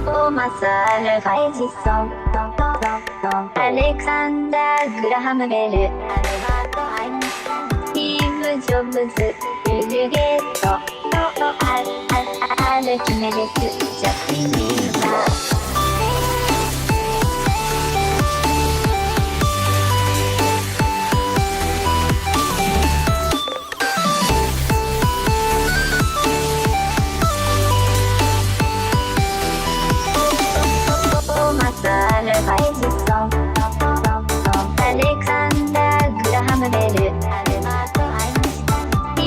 トーマス・アルファ・エジソン、アレクサンダー・グラハム・ベル、スティーブ・ジョブズ、ビル・ゲート、アルキメデス、ジャスティン・ビーバー。アルファ・エジソン、アレクサンダー・グラハム・ベル、スティ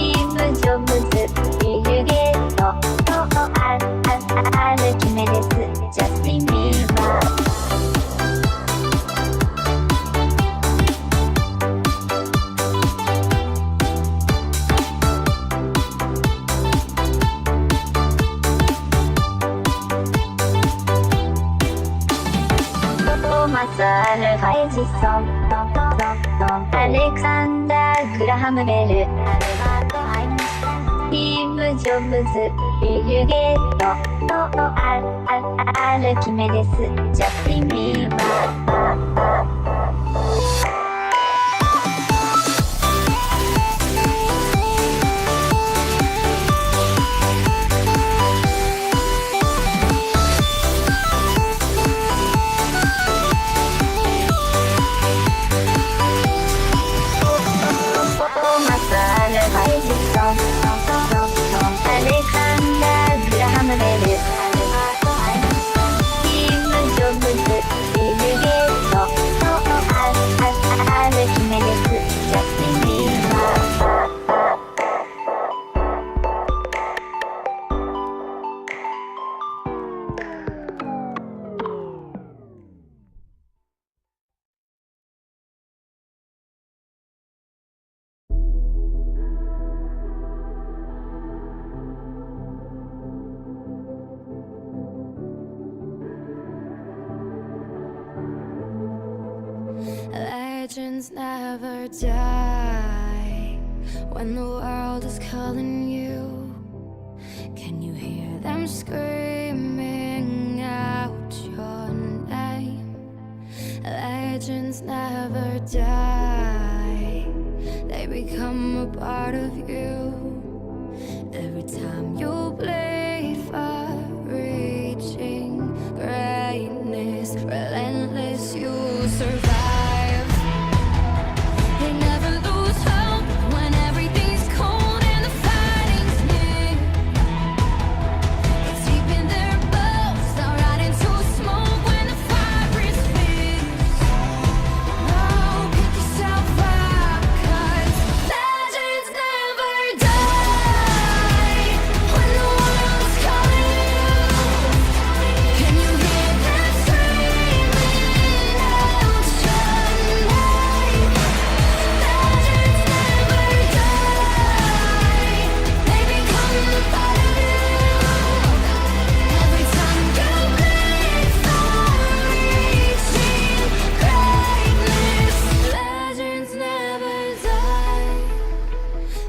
アルファエジソンアレクサンダー・グラハムベルスティーブ・ジョブズビル・ゲートアルキメデスジャスティン・ビーバーLegends never die when the world is calling you. Can you hear them screaming out your name? Legends never die, they become a part of you. Every time you bleed for reaching greatness, relentless you survive. They never lose hope when everything's cold and the fighting's near. It's deep in their bones, they'll ride into smoke when the fire is fierce. Oh, pick yourself up, 'cause legends never die when the world's calling you. Can you hear them screaming out your name? Legends never die, they become a part of you. Every time you bleed for reaching greatness, legends never die.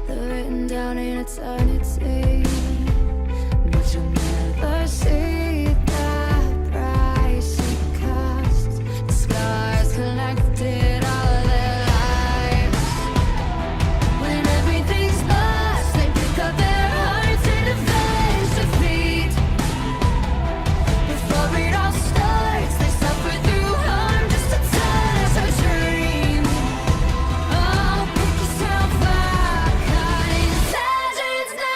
They're written down in eternity, but you'll never see the price it costs. The scars collected all their lives. When everything's lost, they pick up their hearts and avenge defeat. Before it all starts, they suffer through harm just to touch a dream. Oh, pick yourself up, 'cause legends never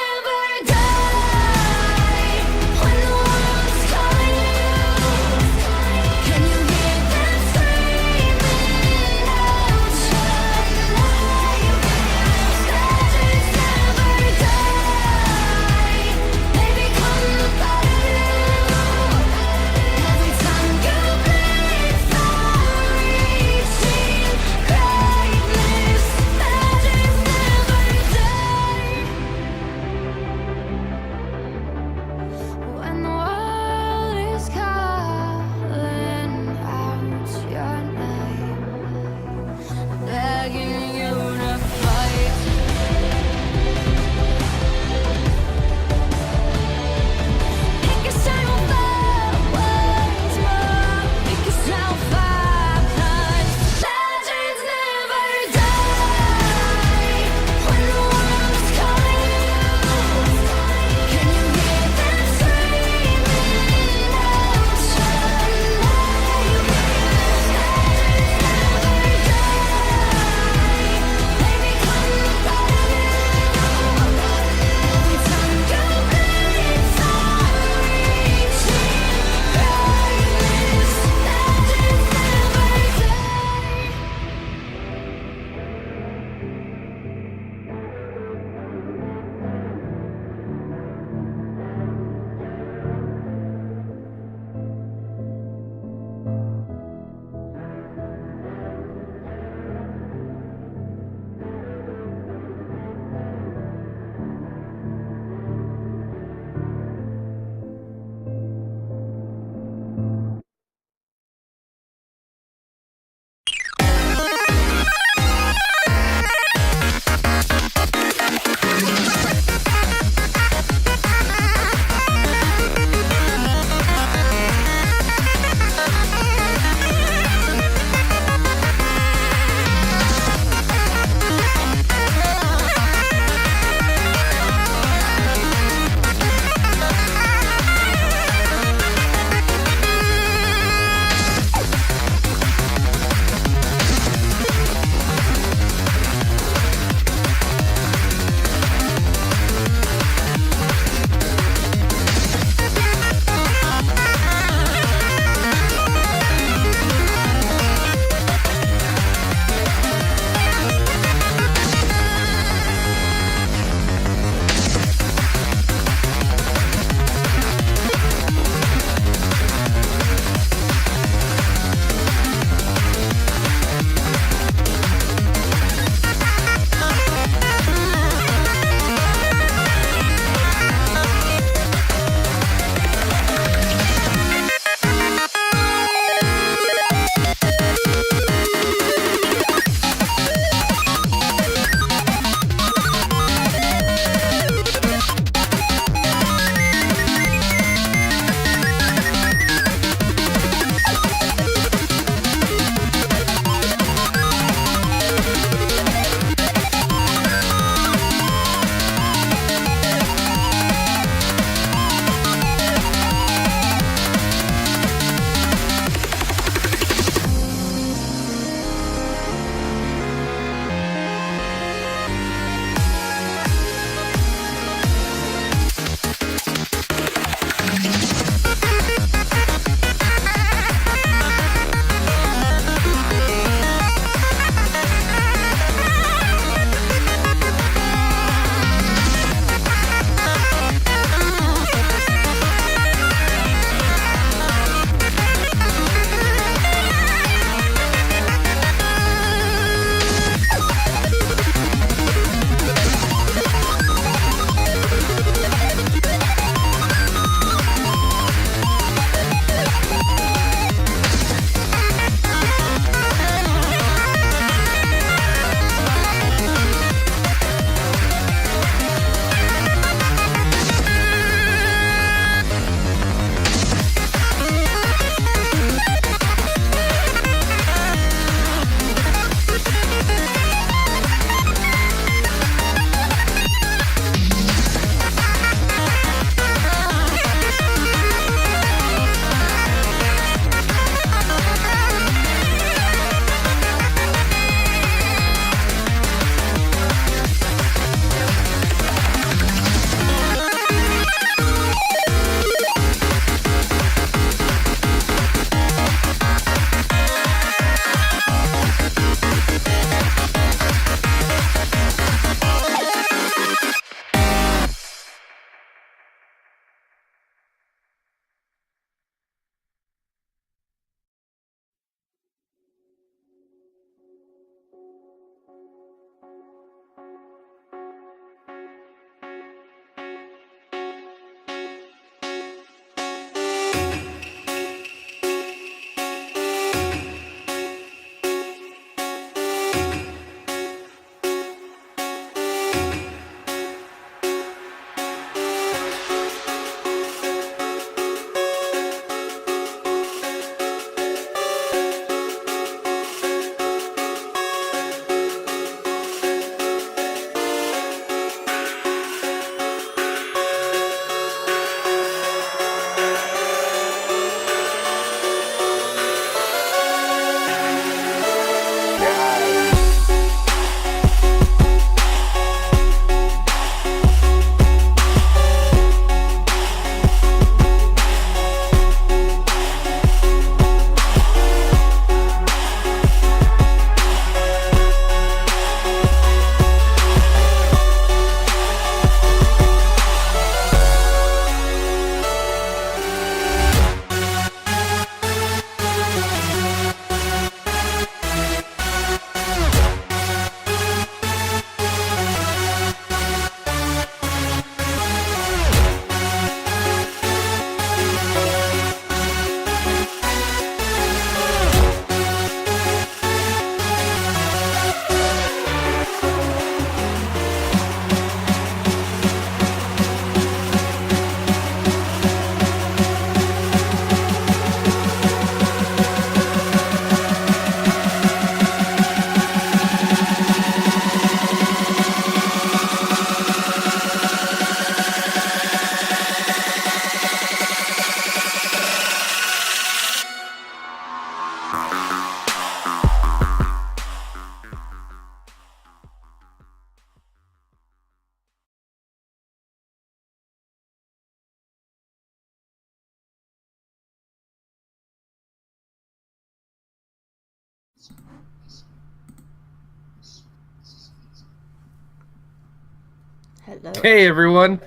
Hello. Hey everyone,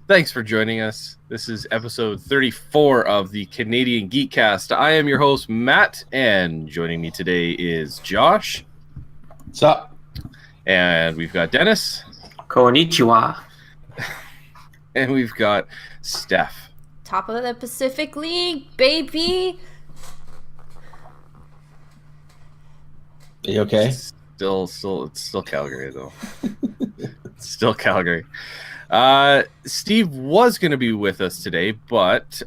thanks for joining us. This is episode 34 of the Canadian Geekcast. I am your host Matt, and joining me today is Josh. What's up? And we've got Dennis. Konnichiwa. And we've got Steph. Top of the Pacific League, baby. Are you okay? It's still Calgary though. It's still Calgary. Steve was going to be with us today, but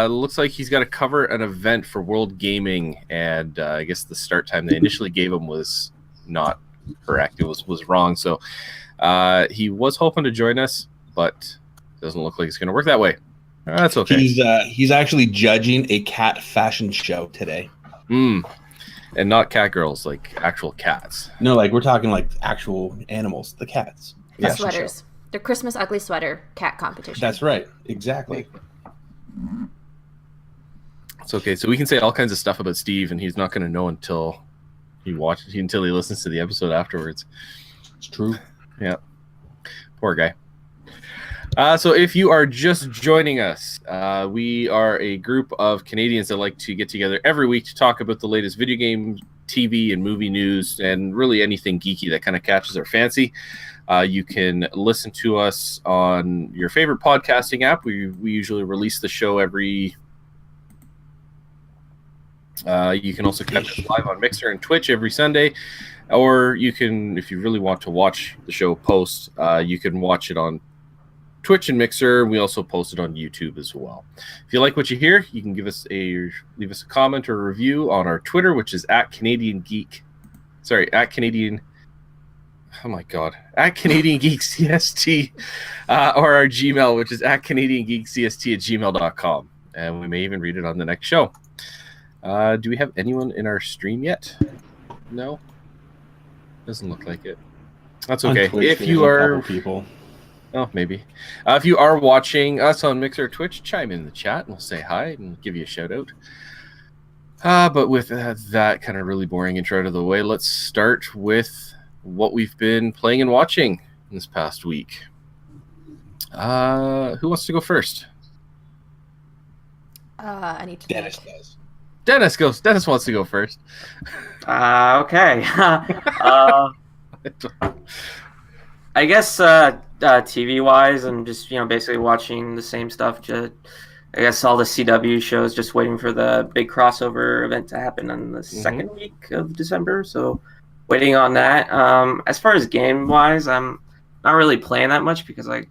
looks like he's got to cover an event for World Gaming, and I guess the start time they initially gave him was not correct. It was wrong. So he was hoping to join us, but doesn't look like it's going to work that way. That's okay. He's actually judging a cat fashion show today. And not cat girls, like actual cats. No, like we're talking like actual animals, the cats. The Fashion sweaters. show. The Christmas ugly sweater cat competition. That's right. Exactly. It's okay. So we can say all kinds of stuff about Steve, and he's not going to know until he listens to the episode afterwards. It's true. Yeah. Poor guy. So if you are just joining us, we are a group of Canadians that like to get together every week to talk about the latest video game, TV, and movie news, and really anything geeky that kind of catches our fancy. You can listen to us on your favorite podcasting app. We usually release the show every... you can also catch us live on Mixer and Twitch every Sunday. Or you can, if you really want to watch the show post, you can watch it on Twitch and Mixer. We also post it on YouTube as well. If you like what you hear, you can leave us a comment or a review on our Twitter, which is at Canadian Geek CST, or our Gmail, which is at CanadianGeekCST@gmail.com. And we may even read it on the next show. Do we have anyone in our stream yet? No? Doesn't look like it. That's okay. If you are... people. Oh, maybe. If you are watching us on Mixer or Twitch, chime in the chat and we'll say hi and give you a shout out. But with that kind of really boring intro out of the way, let's start with what we've been playing and watching this past week. Who wants to go first? I need to Dennis think. does. Dennis goes. Dennis wants to go first. Okay. I guess TV-wise, I'm just basically watching the same stuff. Just I guess all the CW shows, just waiting for the big crossover event to happen in the second week of December. So waiting on that. As far as game-wise, I'm not really playing that much because my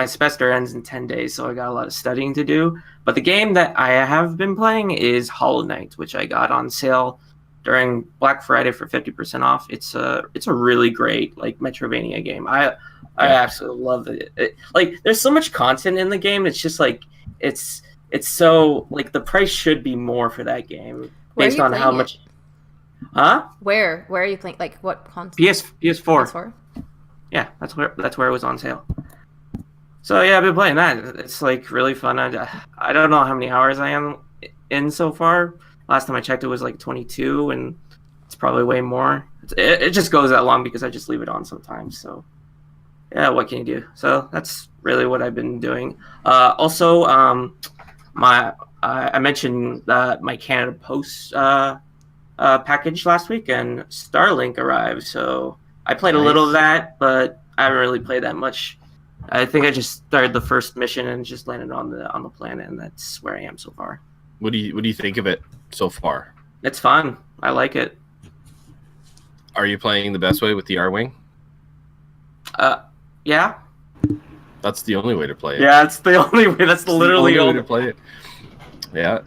semester ends in 10 days, so I got a lot of studying to do. But the game that I have been playing is Hollow Knight, which I got on sale during Black Friday for 50% off. It's a really great Metroidvania game. I absolutely love it. There's so much content in the game. It's just it's so the price should be more for that game based on how much. Huh? Where are you playing? What console? PS4. PS4? Yeah, that's where it was on sale. So yeah, I've been playing that. It's really fun. I don't know how many hours I am in so far. Last time I checked, it was 22, and it's probably way more. It just goes that long because I just leave it on sometimes. So yeah, what can you do? So that's really what I've been doing. Also, I mentioned my Canada Post package last week, and Starlink arrived. So I played a little of that, but I haven't really played that much. I think I just started the first mission and just landed on the planet, and that's where I am so far. What do you think of it so far? It's fun. I like it. Are you playing the best way with the R-Wing? Yeah. That's the only way to play it. Yeah, it's the only way. That's literally the the only way to play it. Yeah,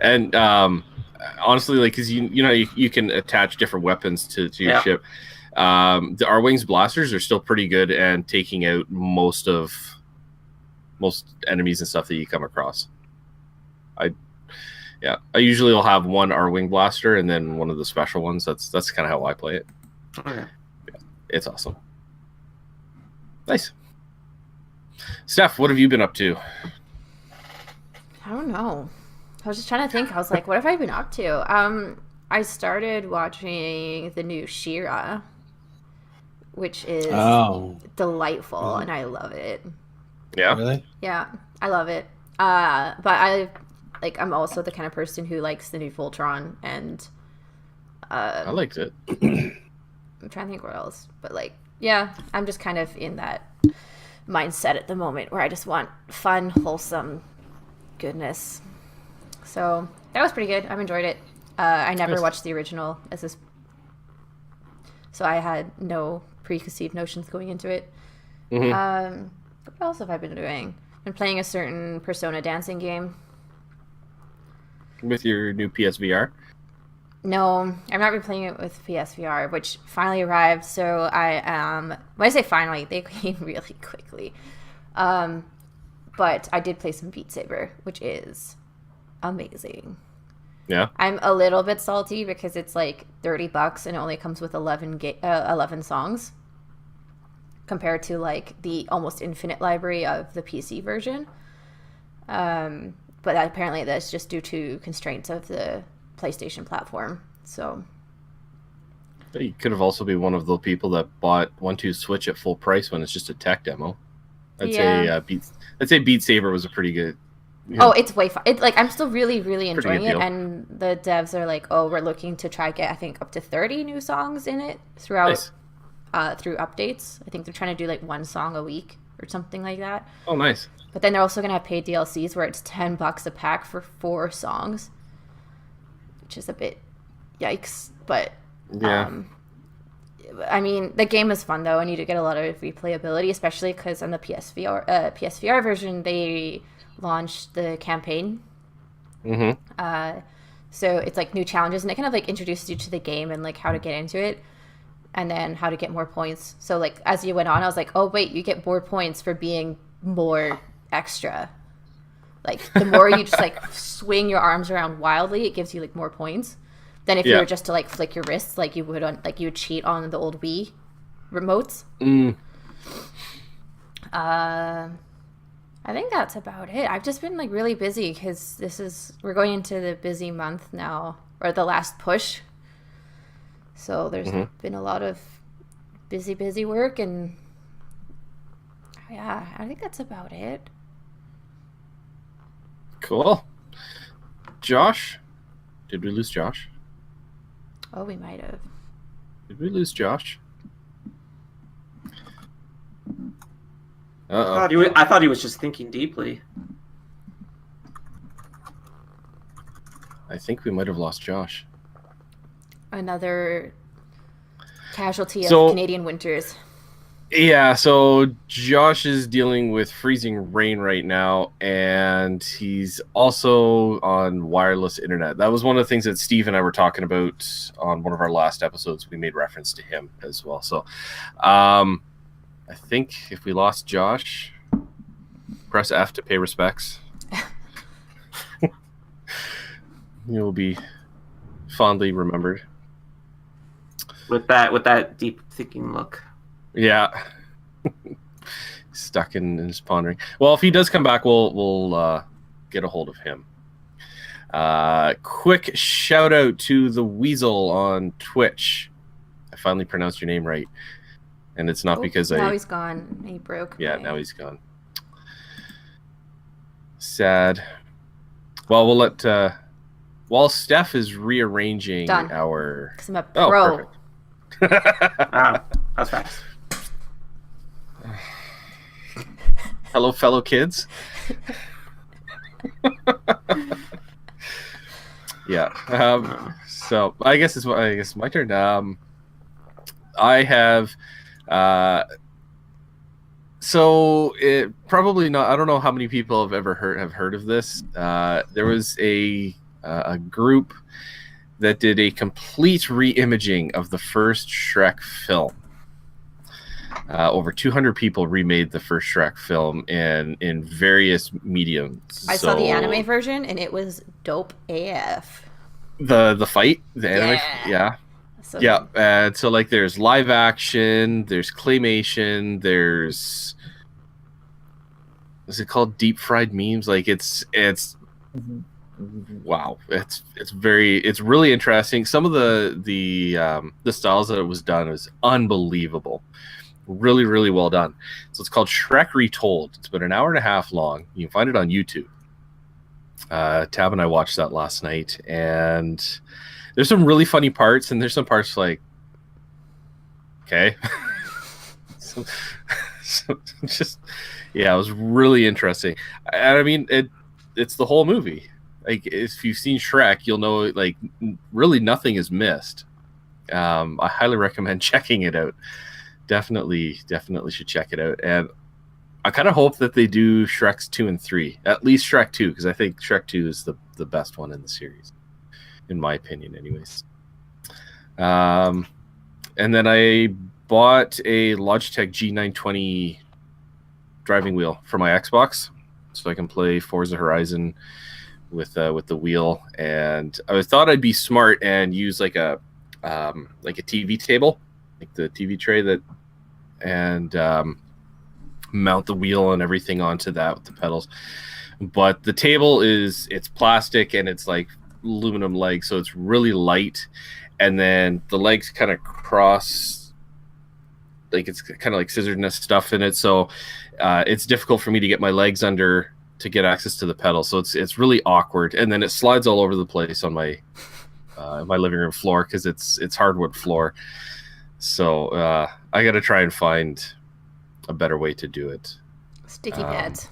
and honestly, because you can attach different weapons to your ship. The R-Wing's blasters are still pretty good and taking out most enemies and stuff that you come across. I usually will have one R-Wing blaster and then one of the special ones. That's kind of how I play it. Okay. Yeah, it's awesome. Nice. Steph, what have you been up to? I don't know. I was just trying to think. I was like, what have I been up to? I started watching the new She-Ra, which is Oh, delightful, and I love it. Yeah. really? Yeah, I love it. But I'm also the kind of person who likes the new Voltron, and I liked it. I'm trying to think what else. But yeah, I'm just kind of in that mindset at the moment where I just want fun, wholesome goodness. So that was pretty good. I've enjoyed it. I never Nice. watched the original so I had no preconceived notions going into it. What else have I been doing? Been playing a certain Persona dancing game. With your new PSVR. No, I've not been playing it with PSVR, which finally arrived. So I am. When I say finally, they came really quickly. But I did play some Beat Saber, which is amazing. Yeah. I'm a little bit salty because it's like $30 and it only comes with 11 songs, compared to like the almost infinite library of the PC version. But apparently that's just due to constraints of the PlayStation platform. So You could have also been one of the people that bought 1-2 Switch at full price when it's just a tech demo. I'd say Beat Saber was a pretty good. Oh, it's way fun. It's like I'm still really, really Pretty enjoying good it, deal. and the devs are like, "Oh, we're looking to try get I think up to 30 new songs in it throughout Nice. through updates. I think they're trying to do like one song a week or something like that. Oh, nice. But then they're also gonna have paid DLCs where it's $10 a pack for 4 songs, which is a bit yikes. But Yeah. I mean, the game is fun though, and you do get a lot of replayability, especially because on the PSVR version they launched the campaign. So it's like new challenges, and it kind of like introduces you to the game and like how to get into it, and then how to get more points. So like as you went on, I was like, oh wait, you get more points for being more extra. Like the more you just like swing your arms around wildly, it gives you like more points than if you Yeah. were just to like flick your wrists like you would on like you would cheat on the old Wii remotes. I think that's about it. I've just been like really busy because we're going into the busy month now, or the last push. So there's been a lot of busy work, and yeah, I think that's about it. Cool. Josh? Did we lose Josh? Oh, we might have. Did we lose Josh? Uh-oh. I thought he was just thinking deeply. I think we might have lost Josh. Another casualty of So- Canadian winters. Yeah, so Josh is dealing with freezing rain right now, and he's also on wireless internet. That was one of the things that Steve and I were talking about on one of our last episodes. We made reference to him as well. So I think if we lost Josh, press F to pay respects. You'll be fondly remembered. With that deep thinking look. Yeah. Stuck in his pondering. Well, if he does come back, we'll get a hold of him. Quick shout out to the Weasel on Twitch. I finally pronounced your name right. And it's not because now he's gone. He broke. Yeah, now he's gone. Sad. Well, we'll let while Steph is rearranging Done. our 'Cause I'm a Oh, pro. perfect. Wow, that's fast. Hello, fellow kids. Yeah. So I guess it's my turn. I have. So it probably not. I don't know how many people have ever heard of this. There was a group that did a complete re-imaging of the first Shrek film. Over 200 people remade the first Shrek film in various mediums. I saw the anime version and it was dope AF. The fight, the anime, yeah. So Yeah, and so like there's live action, there's claymation, is it called deep fried memes? Like it's wow, it's really interesting. Some of the styles that it was done is unbelievable. Really, really well done. So it's called Shrek Retold. It's been an hour and a half long. You can find it on YouTube. Tab and I watched that last night, and there's some really funny parts, and there's some parts like, okay. so just, yeah, it was really interesting. And I mean, it's the whole movie. Like, if you've seen Shrek, you'll know, like, really nothing is missed. I highly recommend checking it out. Definitely should check it out. And I kind of hope that they do Shreks 2 and 3, at least Shrek 2, because I think Shrek 2 is the best one in the series, in my opinion, anyways. And then I bought a Logitech G920 driving wheel for my Xbox, so I can play Forza Horizon with the wheel. And I thought I'd be smart and use like a TV table, like the TV tray and mount the wheel and everything onto that with the pedals. But the table it's plastic and it's like aluminum legs, so it's really light. And then the legs kind of cross, like it's kind of like scissor stuff in it. So it's difficult for me to get my legs under to get access to the pedal. So it's really awkward. And then it slides all over the place on my my living room floor because it's hardwood floor. So I got to try and find a better way to do it. Sticky pads.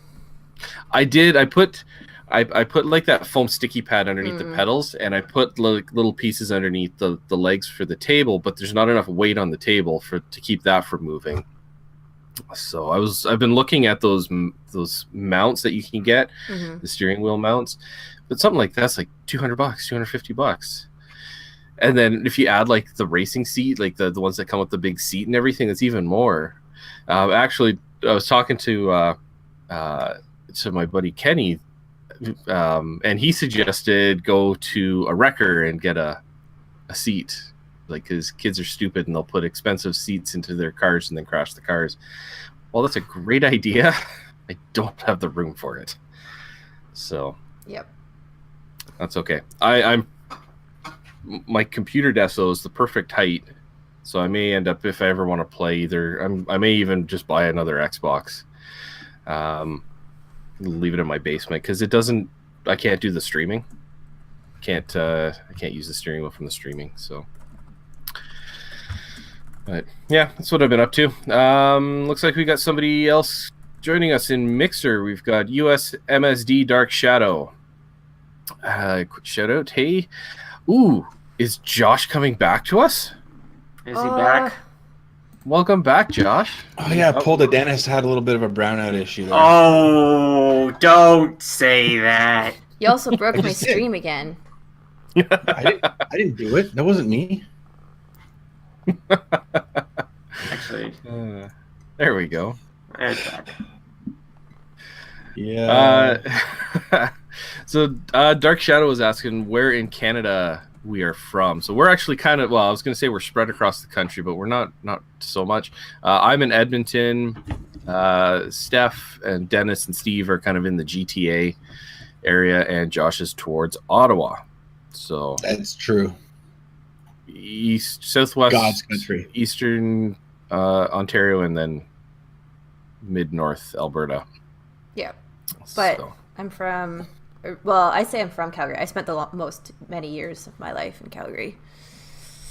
I did. I put like that foam sticky pad underneath the pedals, and I put like little pieces underneath the legs for the table, but there's not enough weight on the table to keep that from moving. So I've been looking at those mounts that you can get, the steering wheel mounts, but something like that's like $200, $250. And then if you add like the racing seat, like the ones that come with the big seat and everything, it's even more. Actually, I was talking to my buddy Kenny, and he suggested go to a wrecker and get a seat, like, because kids are stupid and they'll put expensive seats into their cars and then crash the cars. Well, that's a great idea. I don't have the room for it, so yep, that's okay. My computer desk though is the perfect height, so I may end up, if I ever want to play, I may even just buy another Xbox, leave it in my basement, because I can't do the streaming. I can't use the steering wheel from the streaming. So, but yeah, that's what I've been up to. Looks like we got somebody else joining us in Mixer. We've got USMSD Dark Shadow. Quick shout out. Hey. Ooh, is Josh coming back to us? Is he back? Welcome back, Josh. Oh yeah, pulled a dentist, had a little bit of a brownout issue there. Oh, don't say that. You also broke my just did. stream again. I didn't do it. That wasn't me. Actually, there we go. it's back. Yeah. So Dark Shadow was asking where in Canada we are from. So we're actually kind of, well, I was going to say we're spread across the country, but we're not so much. I'm in Edmonton. Steph and Dennis and Steve are kind of in the GTA area, and Josh is towards Ottawa. So That's true. Southwest, God's country. Eastern Ontario, and then mid-north Alberta. Yeah, but So. I'm from. Well, I say I'm from Calgary. I spent the many years of my life in Calgary.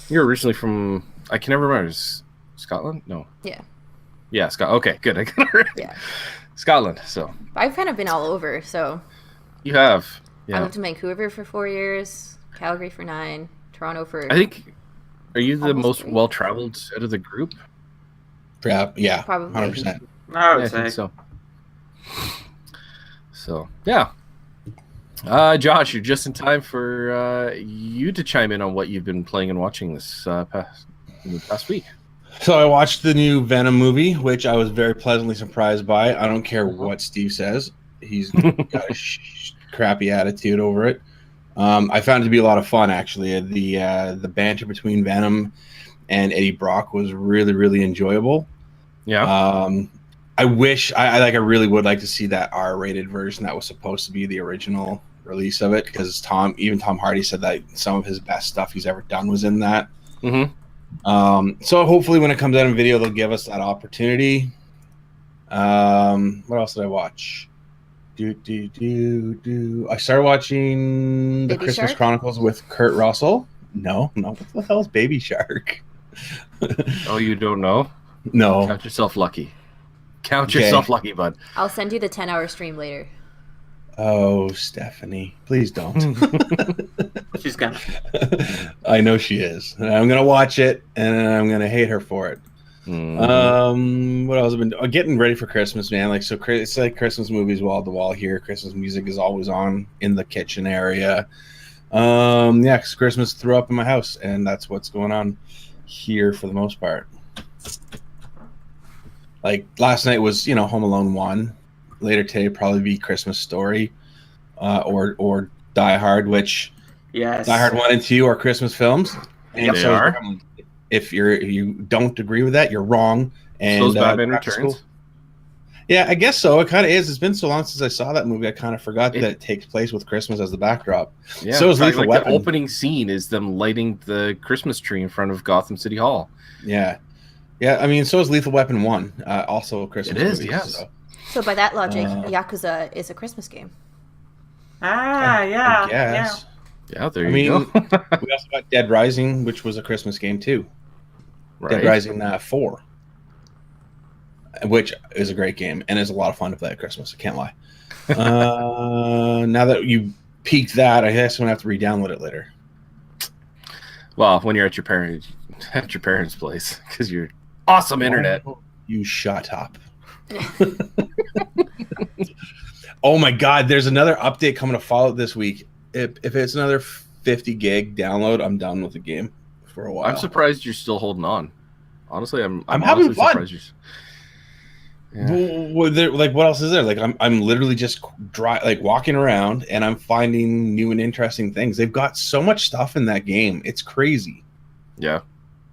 You're originally from, I can never remember, Scotland? No. Yeah. Yeah, Okay, good. I got it right. Yeah. Scotland. So I've kind of been all over. So you have. I Yeah. lived in Vancouver for 4 years, Calgary for 9, Toronto for. I think. Are you the Almost most 3. well-traveled out of the group? Yeah, Probably. 100%. I would Yeah, I say. think so. So yeah. Josh, you're just in time for you to chime in on what you've been playing and watching this past week. So I watched the new Venom movie, which I was very pleasantly surprised by. I don't care what Steve says. He's got a crappy attitude over it. I found it to be a lot of fun, actually. The banter between Venom and Eddie Brock was really, really enjoyable. Yeah. I wish I really would like to see that R-rated version that was supposed to be the original release of it because Tom Hardy said that some of his best stuff he's ever done was in that. So hopefully when it comes out in video, they'll give us that opportunity. What else did I watch? I started watching the Baby Christmas Shark? Chronicles with Kurt Russell. No, what the hell is Baby Shark? Oh, you don't know? No. Count yourself lucky. Count Okay. yourself lucky, bud. I'll send you the 10-hour stream later. Oh, Stephanie, please don't. She's gonna. I know she is. And I'm gonna watch it, and I'm gonna hate her for it. What else have been getting ready for Christmas, man? Like, so it's like Christmas movies wall to wall here. Christmas music is always on in the kitchen area. Yeah, 'cause Christmas threw up in my house, and that's what's going on here for the most part. Like last night was, Home Alone 1. Later today probably be Christmas Story, or Die Hard, which Yes. Die Hard 1 and 2 are Christmas films. And They so is are. Gremlins. If you don't agree with that, you're wrong. And So's Batman back to Returns. school. Yeah, I guess so. It kind of is. It's been so long since I saw that movie. I kind of forgot that it takes place with Christmas as the backdrop. Yeah, So is in fact, Lethal like Weapon. the opening scene is them lighting the Christmas tree in front of Gotham City Hall. Yeah. I mean, so is Lethal Weapon 1. Also a Christmas It is, movie, yes. so. So by that logic, Yakuza is a Christmas game. Yeah. I guess. Yeah, there I you mean, go. we also got Dead Rising, which was a Christmas game too. Dead Right. Rising 4, which is a great game and is a lot of fun to play at Christmas. I can't lie. Now that you peaked that, I guess I'm gonna have to re-download it later. Well, when you're at your parents' place, because you're awesome internet. You shut up. Oh my God! There's another update coming to Fallout this week. If it's another 50 gig download, I'm done with the game for a while. I'm surprised you're still holding on. Honestly, I'm having honestly fun. surprised you're. Yeah. What else is there? Like I'm literally just walking around and I'm finding new and interesting things. They've got so much stuff in that game. It's crazy. Yeah.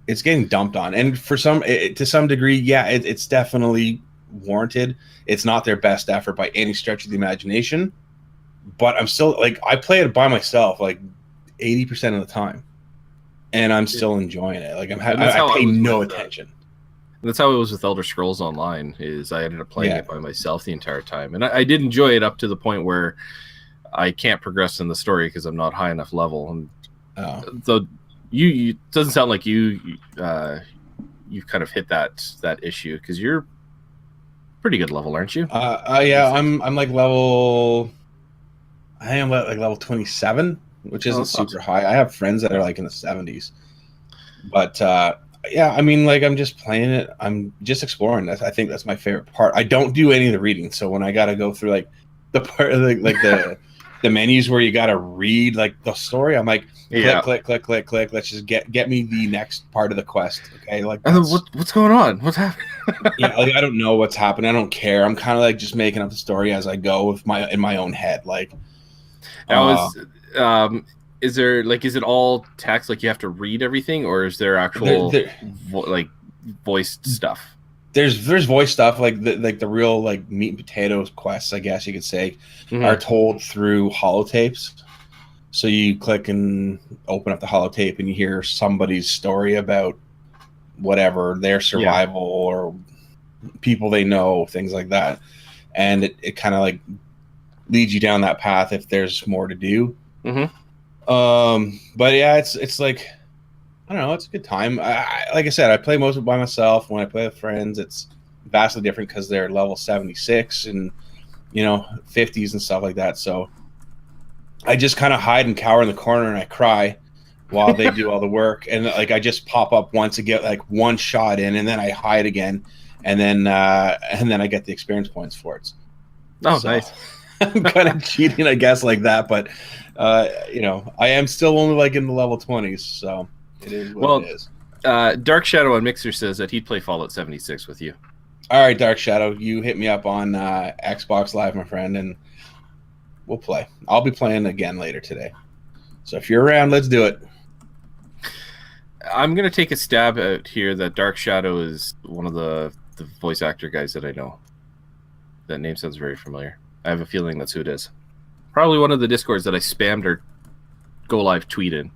It's getting dumped on, and for to some degree, yeah, it's definitely warranted. It's not their best effort by any stretch of the imagination, but I'm still I play it by myself 80% of the time, and I'm still enjoying it. I pay no attention. That's how it was with Elder Scrolls Online. Is I ended up playing it by myself the entire time, and I did enjoy it up to the point where I can't progress in the story because I'm not high enough level. And so you doesn't sound like you've kind of hit that issue because you're pretty good level, aren't you? Yeah, I'm level. I am at level 27, which isn't super high. I have friends that are in the 70s, but yeah, I mean, I'm just playing it. I'm just exploring. I think that's my favorite part. I don't do any of the reading, so when I got to go through the part of the menus where you got to read the story, I'm click. Let's just get me the next part of the quest. Okay, what's going on? What's happening? Yeah, I don't know what's happening. I don't care. I'm kind of just making up the story as I go in my own head. Is there is it all text? You have to read everything, or is there actual voiced stuff? There's voice stuff the real meat and potatoes quests, I guess you could say, are told through holotapes. So you click and open up the holotape and you hear somebody's story about whatever their survival or people they know, things like that, and it kind of leads you down that path if there's more to do. But yeah, it's I don't know, it's a good time. Like I said, I play most of it by myself. When I play with friends, it's vastly different because they're level 76 and 50s and stuff like that. So I just kind of hide and cower in the corner and I cry while they do all the work. And I just pop up once to get one shot in, and then I hide again, and then I get the experience points for it. Nice. I'm kind of cheating, I guess, like that, but I am still only in the level 20s, so it is what it is. Dark Shadow on Mixer says that he'd play Fallout 76 with you. All right, Dark Shadow, you hit me up on Xbox Live, my friend, and we'll play. I'll be playing again later today. So if you're around, let's do it. I'm going to take a stab out here that Dark Shadow is one of the voice actor guys that I know. That name sounds very familiar. I have a feeling that's who it is. Probably one of the Discords that I spammed or go live tweet in.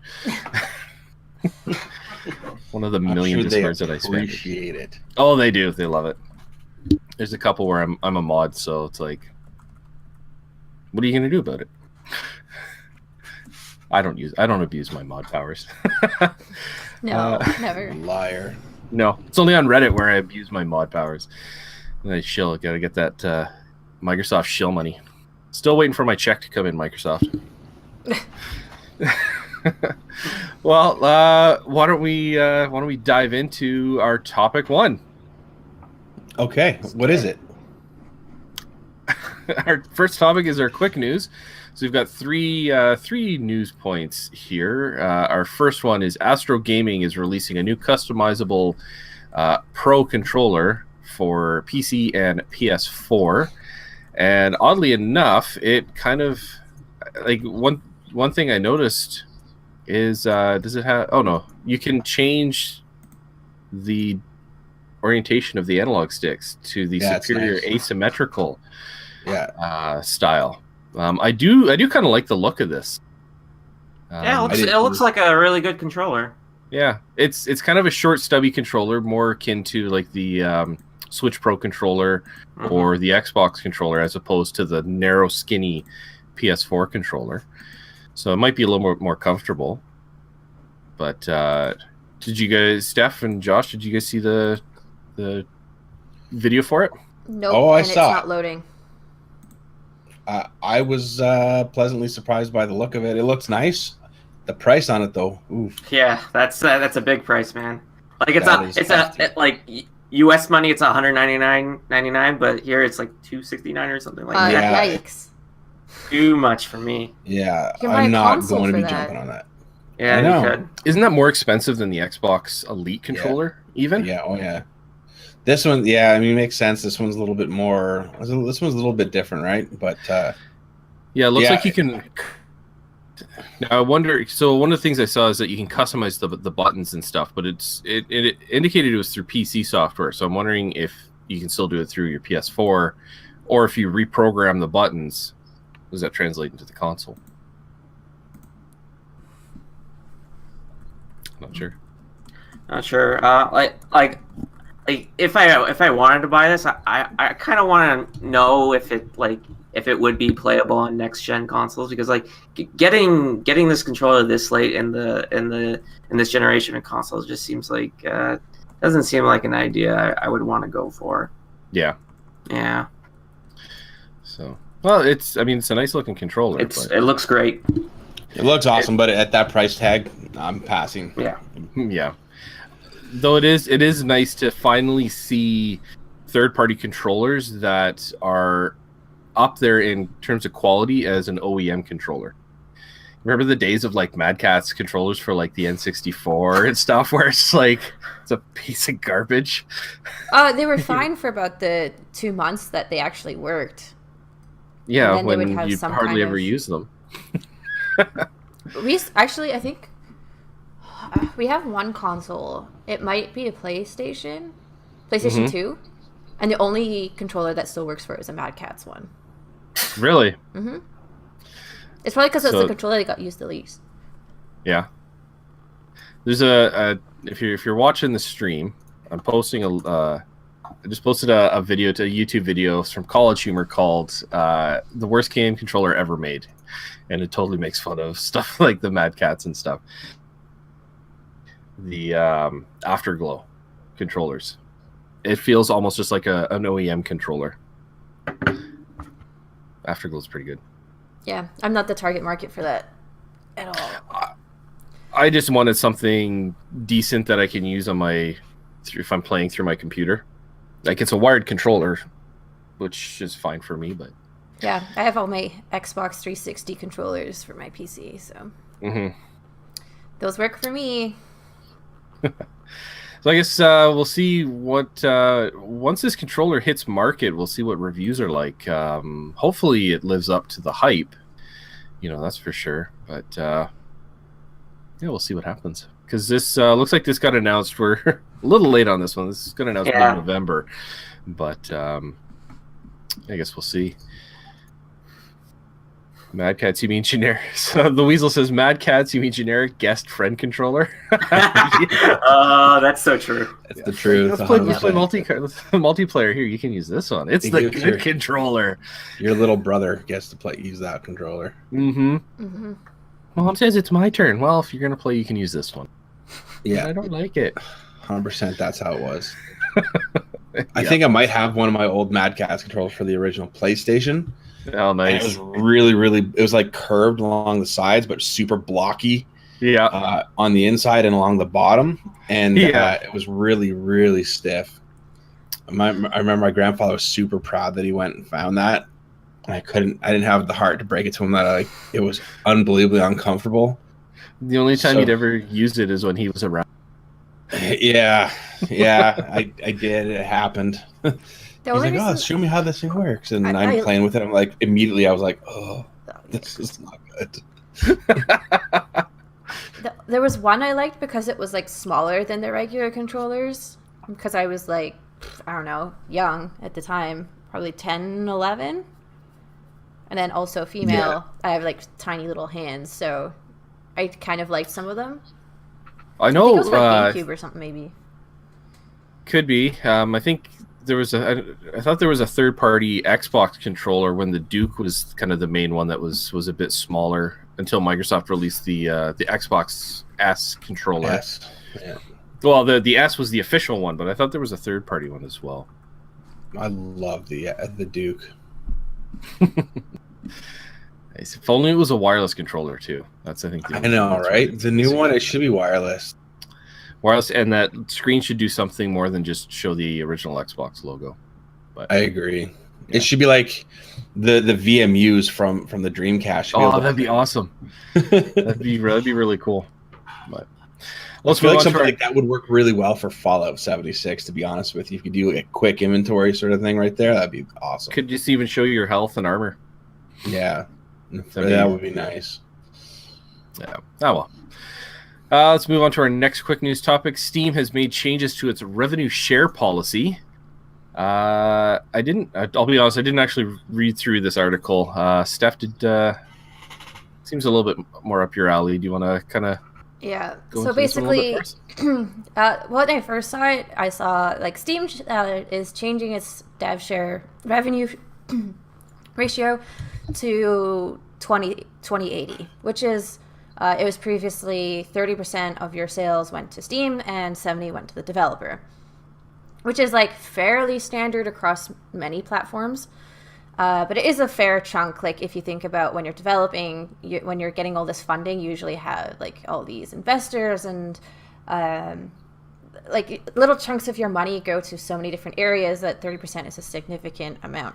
One of the million Discords that I spammed. Appreciate it. Oh, they do. They love it. There's a couple where I'm a mod, so it's like, what are you gonna do about it? I don't abuse my mod powers. No, never. Liar. No, it's only on Reddit where I abuse my mod powers. And I shill. Gotta get that Microsoft shill money. Still waiting for my check to come in, Microsoft. Well, why don't we dive into our topic 1? Okay, what is it? Our first topic is our quick news. So we've got three news points here. Our first one is Astro Gaming is releasing a new customizable Pro controller for PC and PS4. And oddly enough, it kind of like one thing I noticed is does it have? Oh no, you can change the orientation of the analog sticks to the superior asymmetrical style. I do kind of like the look of this. It looks like a really good controller. Yeah, it's kind of a short, stubby controller, more akin to like the Switch Pro controller or the Xbox controller, as opposed to the narrow, skinny PS4 controller. So it might be a little more comfortable. But did you guys, Steph and Josh, did you guys see the video for it? Nope. Oh, I and saw it's not loading. I was pleasantly surprised by the look of it. It looks nice. The price on it, though, oof. Yeah, that's a big price, man. Like like U.S. money, it's $199.99, but here it's like $269 or something like that. Yeah. Yikes! Too much for me. Yeah, You can buy a I'm not console going to for be that. jumping on that. Yeah, I know. you could. Isn't that more expensive than the Xbox Elite controller? Even? Yeah, oh yeah. This one, yeah, I mean, it makes sense. This one's a little bit more. This one's a little bit different, right? But yeah, it looks like you can. Now I wonder. So one of the things I saw is that you can customize the buttons and stuff, but it indicated it was through PC software. So I'm wondering if you can still do it through your PS4, or if you reprogram the buttons, does that translate into the console? Not sure. Not sure. Like if I wanted to buy this, I kind of want to know if it would be playable on next gen consoles, because like getting this controller this late in this generation of consoles just seems like doesn't seem like an idea I would want to go for. Yeah. Yeah. So well, it's a nice looking controller. It looks great. it looks awesome. But at that price tag, I'm passing. Yeah. Yeah. Though it is nice to finally see third-party controllers that are up there in terms of quality as an OEM controller. Remember the days of like Mad Catz controllers for like the N64 and stuff, where it's like it's a piece of garbage. They were fine for about the 2 months that they actually worked. Yeah, And then they when would have you some hardly kind ever of- use them. I think we have one console. It might be a PlayStation 2, and the only controller that still works for it is a Mad Catz one. Really? Mm-hmm. It's probably because it's So- the controller that got used the least. Yeah. There's a if you're watching the stream, I'm posting I just posted a video to a YouTube video from College Humor called "The Worst Game Controller Ever Made," and it totally makes fun of stuff like the Mad Catz and stuff. The Afterglow controllers. It feels almost just like an OEM controller. Afterglow's pretty good. Yeah, I'm not the target market for that at all. I just wanted something decent that I can use on if I'm playing through my computer. Like, it's a wired controller, which is fine for me, but Yeah, I have all my Xbox 360 controllers for my PC, so those work for me. So I guess we'll see what once this controller hits market, we'll see what reviews are like. Hopefully it lives up to the hype, that's for sure. But yeah, we'll see what happens, because this looks like this got announced. We're a little late on this one. This is got announced in November, but I guess we'll see. Mad Cats, you mean generic? So the Weasel says, Mad Cats, you mean generic guest friend controller? Oh, that's so true. That's the truth. Let's play 100%. multiplayer here. You can use this one. It's the good controller. Your little brother gets to use that controller. Mm-hmm. Mom says it's my turn. Well, if you're going to play, you can use this one. Yeah. I don't like it. 100%. That's how it was. I think I might have one of my old Mad Cats controllers for the original PlayStation. Oh, nice. And it was really, it was like curved along the sides, but super blocky. Yeah. On the inside and along the bottom. And it was really stiff. I remember my grandfather was super proud that he went and found that. And I didn't have the heart to break it to him that it was unbelievably uncomfortable. The only time you'd ever used it is when he was around. Yeah, I did. It happened. He's like, oh, show me how this thing works. And I'm playing with it. I'm like, immediately I was like, oh, this is not good. There was one I liked because it was like smaller than the regular controllers. Because I was like, I don't know, young at the time, probably 10, 11. And then also female. Yeah. I have like tiny little hands, so I kind of liked some of them. I know. I think it was for GameCube or something, maybe. Could be. I think there was I thought there was a third-party Xbox controller when the Duke was kind of the main one that was a bit smaller until Microsoft released the Xbox S controller. Yes. Yeah. Well, the S was the official one, but I thought there was a third-party one as well. I love the Duke. Nice. If only it was a wireless controller too. That's I think. I know, right? The new one, it should be wireless. Wireless, and that screen should do something more than just show the original Xbox logo. But I agree. Yeah. It should be like the VMUs from the Dreamcast. Oh, that'd be awesome. that'd be really cool. But I feel like something like that would work really well for Fallout 76. To be honest with you, if you could do like a quick inventory sort of thing right there, that'd be awesome. Could just even show you your health and armor. Yeah, that would be nice. Yeah. Oh well. Let's move on to our next quick news topic. Steam has made changes to its revenue share policy. I'll be honest, I didn't actually read through this article. Steph, seems a little bit more up your alley. Do you want to kind of so basically, when I first saw it, I saw like Steam is changing its dev share revenue ratio to 20/80, which is it was previously 30% of your sales went to Steam and 70% went to the developer, which is like fairly standard across many platforms. But it is a fair chunk. Like if you think about when you're developing, when you're getting all this funding, you usually have like all these investors and like little chunks of your money go to so many different areas that 30% is a significant amount.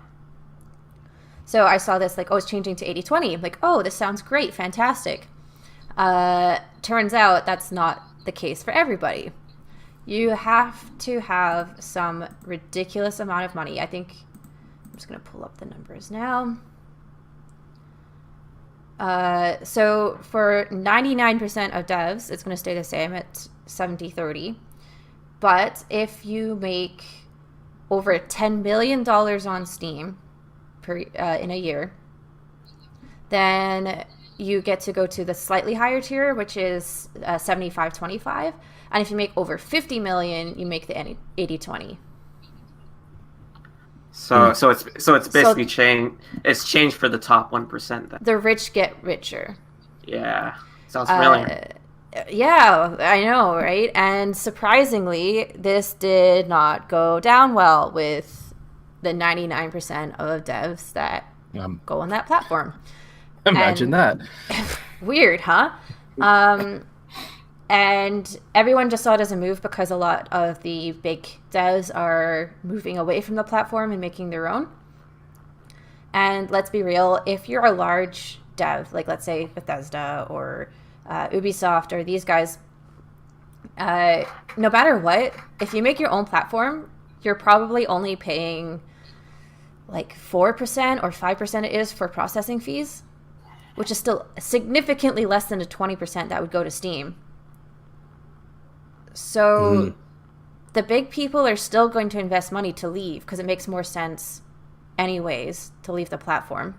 So I saw this like, oh, it's changing to 80/20. Like, oh, this sounds great, fantastic. Turns out that's not the case for everybody. You have to have some ridiculous amount of money. I think I'm just going to pull up the numbers now. So for 99% of devs, it's going to stay the same at 70/30. But if you make over $10 million on Steam in a year, then you get to go to the slightly higher tier, which is 75/25. And if you make over 50 million, you make the 80/20. So it's basically changed. It's changed for the top 1%. Then. The rich get richer. Yeah, sounds brilliant. Yeah, I know, right? And surprisingly, this did not go down well with the 99% of devs that go on that platform. Imagine that. Weird, huh? And everyone just saw it as a move because a lot of the big devs are moving away from the platform and making their own. And let's be real, if you're a large dev, like let's say Bethesda or Ubisoft or these guys, no matter what, if you make your own platform, you're probably only paying like 4% or 5% it is for processing fees, which is still significantly less than the 20% that would go to Steam. So the big people are still going to invest money to leave because it makes more sense anyways to leave the platform.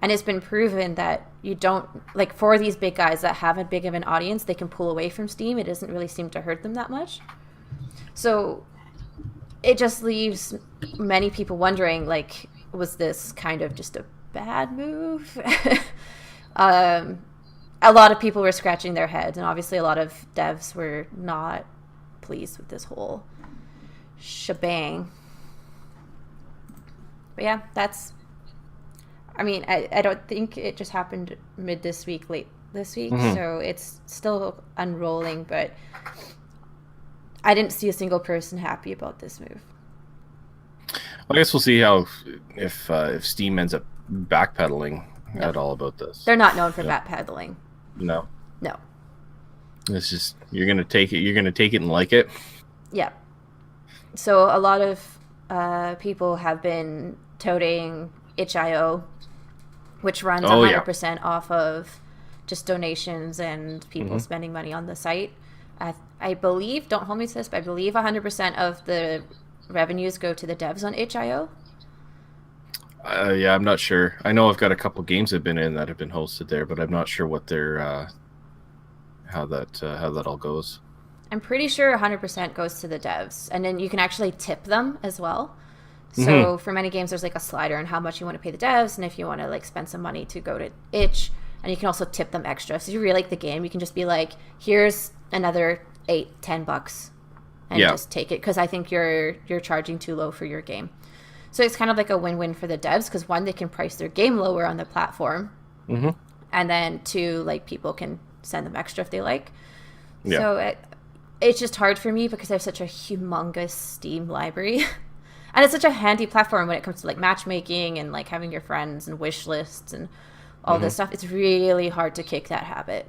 And it's been proven that you don't, like, for these big guys that have a big of an audience, they can pull away from Steam. It doesn't really seem to hurt them that much. So it just leaves many people wondering, like, was this kind of just a bad move? A lot of people were scratching their heads, and obviously a lot of devs were not pleased with this whole shebang. But yeah, that's... I mean, I don't think it just happened late this week, so it's still unrolling, but I didn't see a single person happy about this move. Well, I guess we'll see how if Steam ends up backpedaling at all about this. They're not known for backpedaling. No. No. It's just you're gonna take it and like it. Yeah. So a lot of people have been touting itch.io, which runs 100% off of just donations and people spending money on the site. I believe, don't hold me to this, but I believe 100% of the revenues go to the devs on itch.io. Yeah, I'm not sure. I know I've got a couple games I've been in that have been hosted there, but I'm not sure what their how that all goes. I'm pretty sure 100% goes to the devs, and then you can actually tip them as well. So for many games, there's like a slider on how much you want to pay the devs, and if you want to like spend some money to go to itch, and you can also tip them extra. So if you really like the game, you can just be like, here's another $8-10 and just take it, because I think you're charging too low for your game. So it's kind of like a win-win for the devs, because one, they can price their game lower on the platform, and then two, like, people can send them extra if they like. So it's just hard for me because I have such a humongous Steam library. And it's such a handy platform when it comes to like matchmaking and like having your friends and wish lists and all this stuff. It's really hard to kick that habit.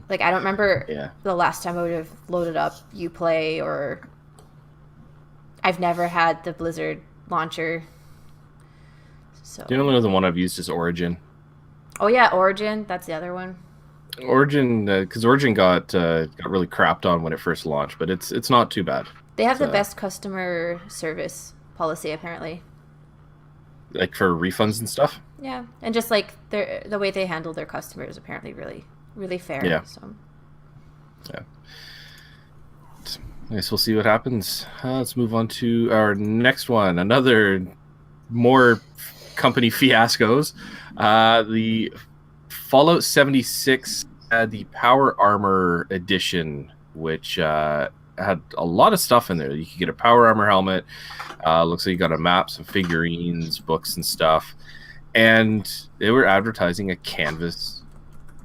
Like, I don't remember the last time I would have loaded up Uplay, or I've never had the Blizzard launcher. So The only other one I've used is Origin. Oh yeah, Origin. That's the other one. Origin, because Origin got really crapped on when it first launched, but it's not too bad. They have the best customer service policy, apparently. Like for refunds and stuff? Yeah, and just like the way they handle their customers, apparently really, really fair. Yeah. So. Yeah. I guess we'll see what happens. Let's move on to our next one. Another more company fiascos. The Fallout 76 had the Power Armor Edition, which... had a lot of stuff in there. You could get a Power Armor helmet. Looks like you got a map, some figurines, books, and stuff. And they were advertising a canvas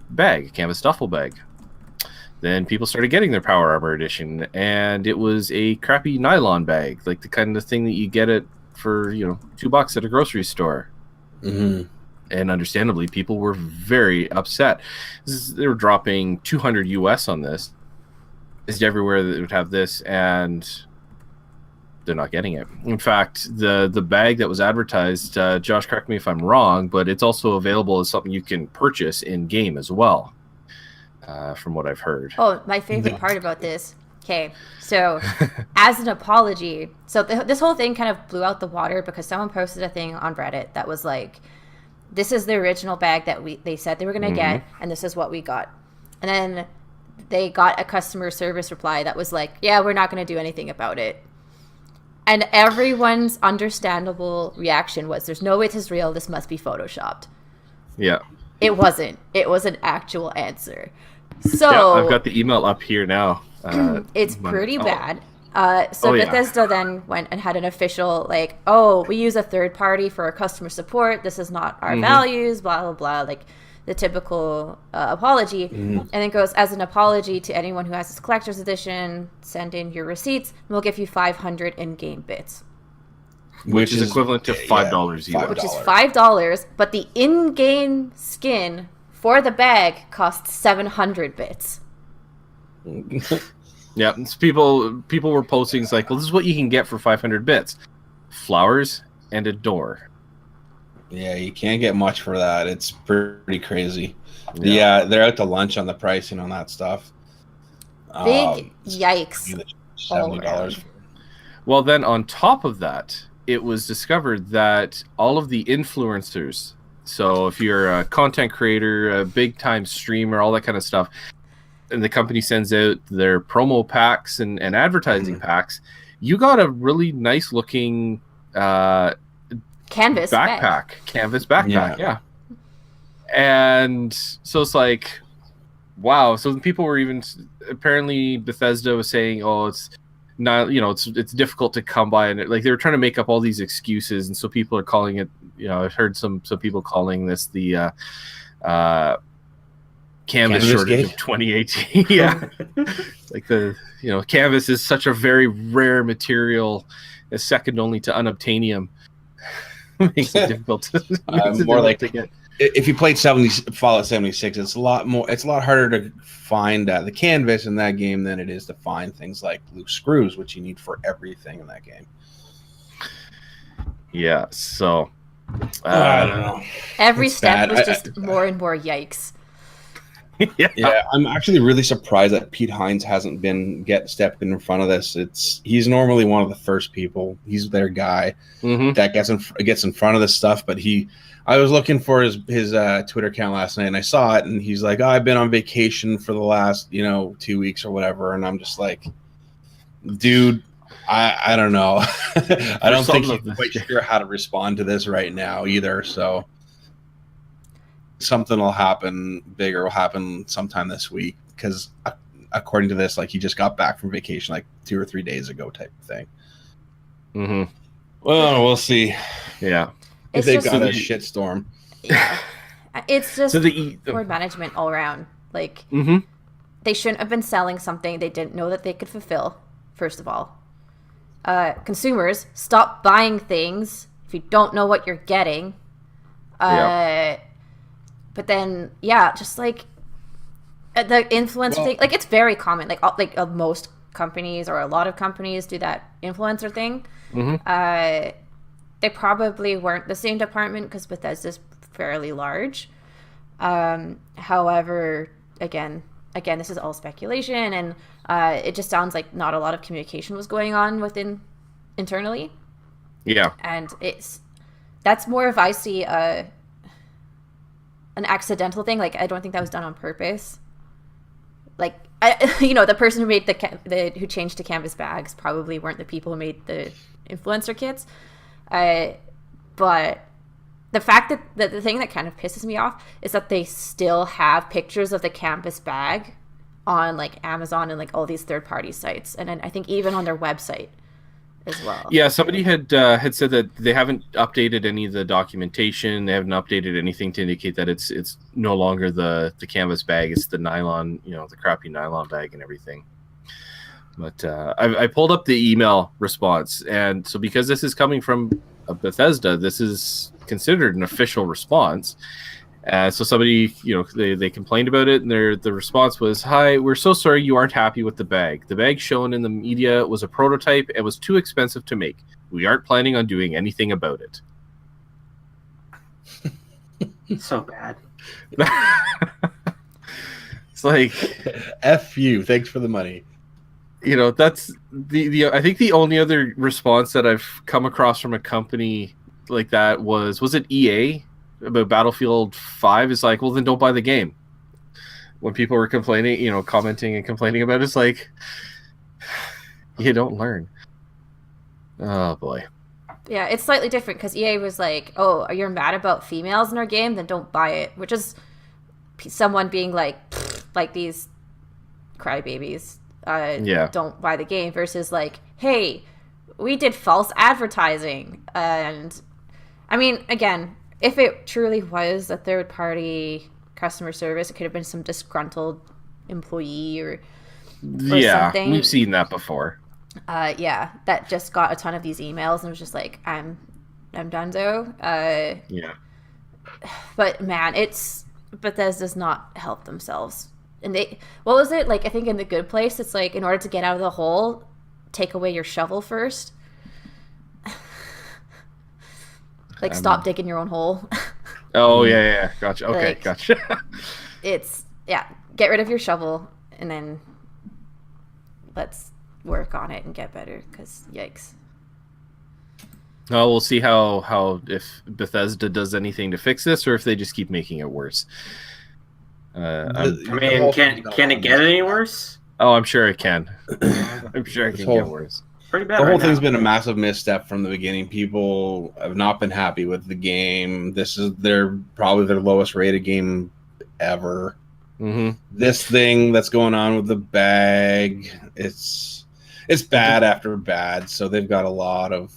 bag, a canvas duffel bag. Then people started getting their Power Armor Edition, and it was a crappy nylon bag, like the kind of thing that you get it for $2 at a grocery store. And understandably, people were very upset. They were dropping $200 US on this. Is everywhere that would have this, and they're not getting it. In fact, the bag that was advertised, Josh, correct me if I'm wrong, but it's also available as something you can purchase in game as well, from what I've heard. Oh, my favorite part about this. Okay, so as an apology, so this whole thing kind of blew out the water because someone posted a thing on Reddit that was like, "This is the original bag that they said they were going to get, and this is what we got," and then they got a customer service reply that was like, yeah, we're not going to do anything about it. And everyone's understandable reaction was, there's no way this is real. This must be photoshopped. Yeah. It wasn't. It was an actual answer. So I've got the email up here now. It's pretty bad. Bethesda then went and had an official, like, oh, we use a third party for our customer support. This is not our values, blah, blah, blah. Like, the typical apology, and it goes, as an apology to anyone who has this collector's edition, send in your receipts, and we'll give you 500 in-game bits. Which is equivalent to $5 either. Which is $5, but the in-game skin for the bag costs 700 bits. Yeah, it's people were posting, it's like, well, this is what you can get for 500 bits. Flowers and a door. Yeah, you can't get much for that. It's pretty crazy. Yeah, they're out to lunch on the pricing on that stuff. Big yikes. $70. Well, then on top of that, it was discovered that all of the influencers So if you're a content creator, a big time streamer, all that kind of stuff, and the company sends out their promo packs and advertising packs, you got a really nice looking Canvas bag. canvas backpack, yeah. And so it's like, wow. So people were even, apparently Bethesda was saying, oh, it's not, it's difficult to come by, and like they were trying to make up all these excuses, and so people are calling it, I've heard some people calling this the canvas shortage of 2018. Yeah. Like canvas is such a very rare material, is second only to unobtainium. Makes it difficult to get. If you played Fallout 76, it's a lot harder to find the canvas in that game than it is to find things like loose screws, which you need for everything in that game. Yeah, so I don't know. Every step was just more and more yikes. Yeah, I'm actually really surprised that Pete Hines hasn't stepped in front of this. He's normally one of the first people. He's their guy that gets in front of this stuff. But I was looking for his Twitter account last night, and I saw it, and he's like, "Oh, I've been on vacation for the last 2 weeks or whatever," and I'm just like, "Dude, I don't know. I don't think he's quite sure how to respond to this right now either." So. Something will happen, bigger will happen sometime this week, because according to this, like, he just got back from vacation like 2 or 3 days ago type of thing. Well, we'll see. Yeah. If they've got a shitstorm. Yeah. It's just board management all around. Like, they shouldn't have been selling something they didn't know that they could fulfill, first of all. Consumers, stop buying things if you don't know what you're getting. But then, just like the influencer thing, like, it's very common. Like most companies or a lot of companies do that influencer thing. They probably weren't the same department because Bethesda's fairly large. However, again, this is all speculation, and it just sounds like not a lot of communication was going on internally. Yeah, and that's more if I see an accidental thing. Like, I don't think that was done on purpose. Like, the person who made who changed to canvas bags probably weren't the people who made the influencer kits. But the fact that the thing that kind of pisses me off is that they still have pictures of the canvas bag on like Amazon and like all these third-party sites, and then I think even on their website as well. Yeah, somebody had said that they haven't updated any of the documentation. They haven't updated anything to indicate that it's no longer the canvas bag. It's the nylon, the crappy nylon bag and everything. But I pulled up the email response, and so because this is coming from Bethesda, this is considered an official response. So somebody, they complained about it, and the response was, "Hi, we're so sorry you aren't happy with the bag. The bag shown in the media was a prototype and was too expensive to make. We aren't planning on doing anything about it." So bad. It's like, F you. Thanks for the money. That's the I think the only other response that I've come across from a company like that was it EA? About Battlefield 5 is like, well, then don't buy the game. When people were complaining, commenting and complaining about it, it's like, you don't learn. Oh boy. Yeah, it's slightly different because EA was like, oh, you're mad about females in our game? Then don't buy it. Which is someone being like these crybabies. Don't buy the game, versus like, hey, we did false advertising. And I mean, again, if it truly was a third-party customer service, it could have been some disgruntled employee or something. We've seen that before. That just got a ton of these emails and was just like, I'm donezo. But man, Bethesda does not help themselves. And what was it? Like, I think in The Good Place, it's like, in order to get out of the hole, take away your shovel first. Like, stop digging your own hole. Oh, yeah. Gotcha. Okay, gotcha. Get rid of your shovel, and then let's work on it and get better, because yikes. We'll see how if Bethesda does anything to fix this, or if they just keep making it worse. I mean, can it get any worse? I'm sure it can. I'm sure it can get worse. Pretty bad. The whole right thing's now. been a massive misstep from the beginning. People have not been happy with the game. This is probably their lowest rated game ever. Mm-hmm. This thing that's going on with the bag, it's bad after bad. So they got a lot of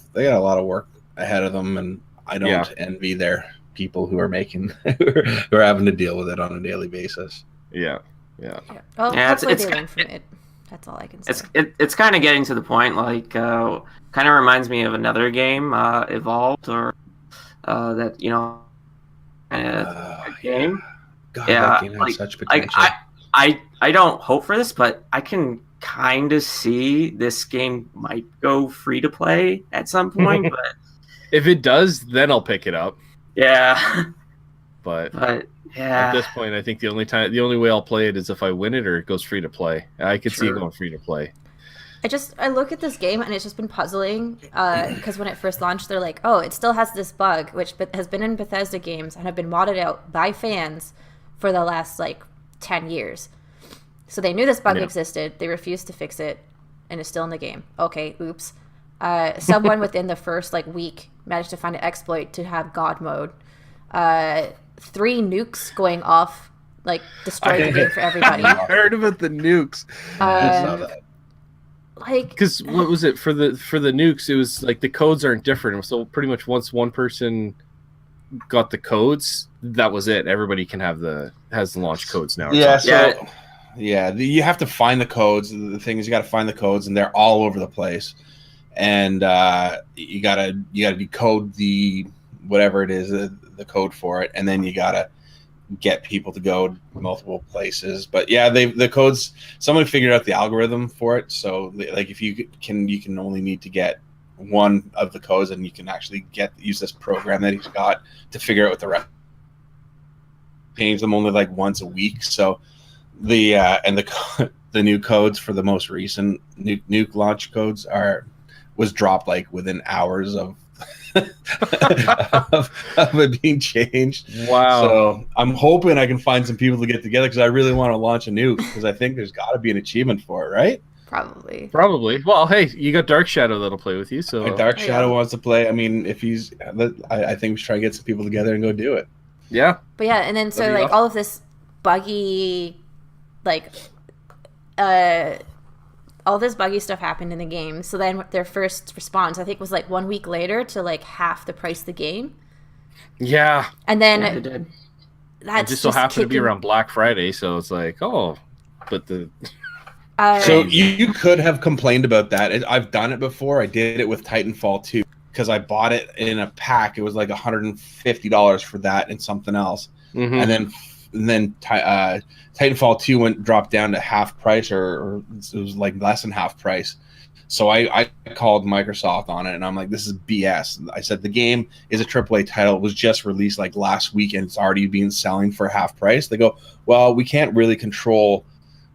work ahead of them, and I don't envy their people who are making who are having to deal with it on a daily basis. Yeah. Well, hopefully they learn from it. That's all I can say. It's kind of getting to the point, like, kind of reminds me of another game, Evolved, or that, game. God, Yeah, that game has such potential. I don't hope for this, but I can kind of see this game might go free to play at some point. But if it does, then I'll pick it up. Yeah, but yeah, at this point, I think the only way I'll play it is if I win it or it goes free to play. I could see it going free to play. I look at this game and it's just been puzzling because when it first launched, they're like, oh, it still has this bug, which has been in Bethesda games and have been modded out by fans for the last 10 years. So they knew this bug existed. They refused to fix it, and it's still in the game. Okay, oops. Someone within the first week managed to find an exploit to have God mode. 3 nukes going off destroyed the game for everybody. I heard about the nukes. Because what was it for the nukes? It was the codes aren't different. So pretty much once one person got the codes, that was it. Everybody has the launch codes now. Yeah. You have to find the codes. The thing is, you got to find the codes, and they're all over the place. And you gotta decode the whatever it is, the code for it, and then you gotta get people to go multiple places. But yeah, the codes. Somebody figured out the algorithm for it. So if you can only need to get one of the codes, and you can actually use this program that he's got to figure out what the rest. Change them only once a week. So the new codes for the most recent nuke launch codes was dropped within hours of of it being changed. Wow. So I'm hoping I can find some people to get together, because I really want to launch a nuke, because I think there's got to be an achievement for it, right? Probably. Well, hey, you got Dark Shadow that'll play with you. So Dark Shadow wants to play. I mean, if I think we should try to get some people together and go do it. Yeah. But yeah, and then so all of this buggy all this buggy stuff happened in the game. So then their first response, I think, was 1 week later to half the price of the game. Yeah. And then they did. That's it just so happened to be around Black Friday, so it's but the. So you could have complained about that. I've done it before. I did it with Titanfall 2 because I bought it in a pack. It was $150 for that and something else, and then Titanfall 2 dropped down to half price, or it was less than half price. So I called Microsoft on it, and I'm like, this is BS. I said, the game is a AAA title. It was just released last week, and it's already been selling for half price. They go, well, we can't really control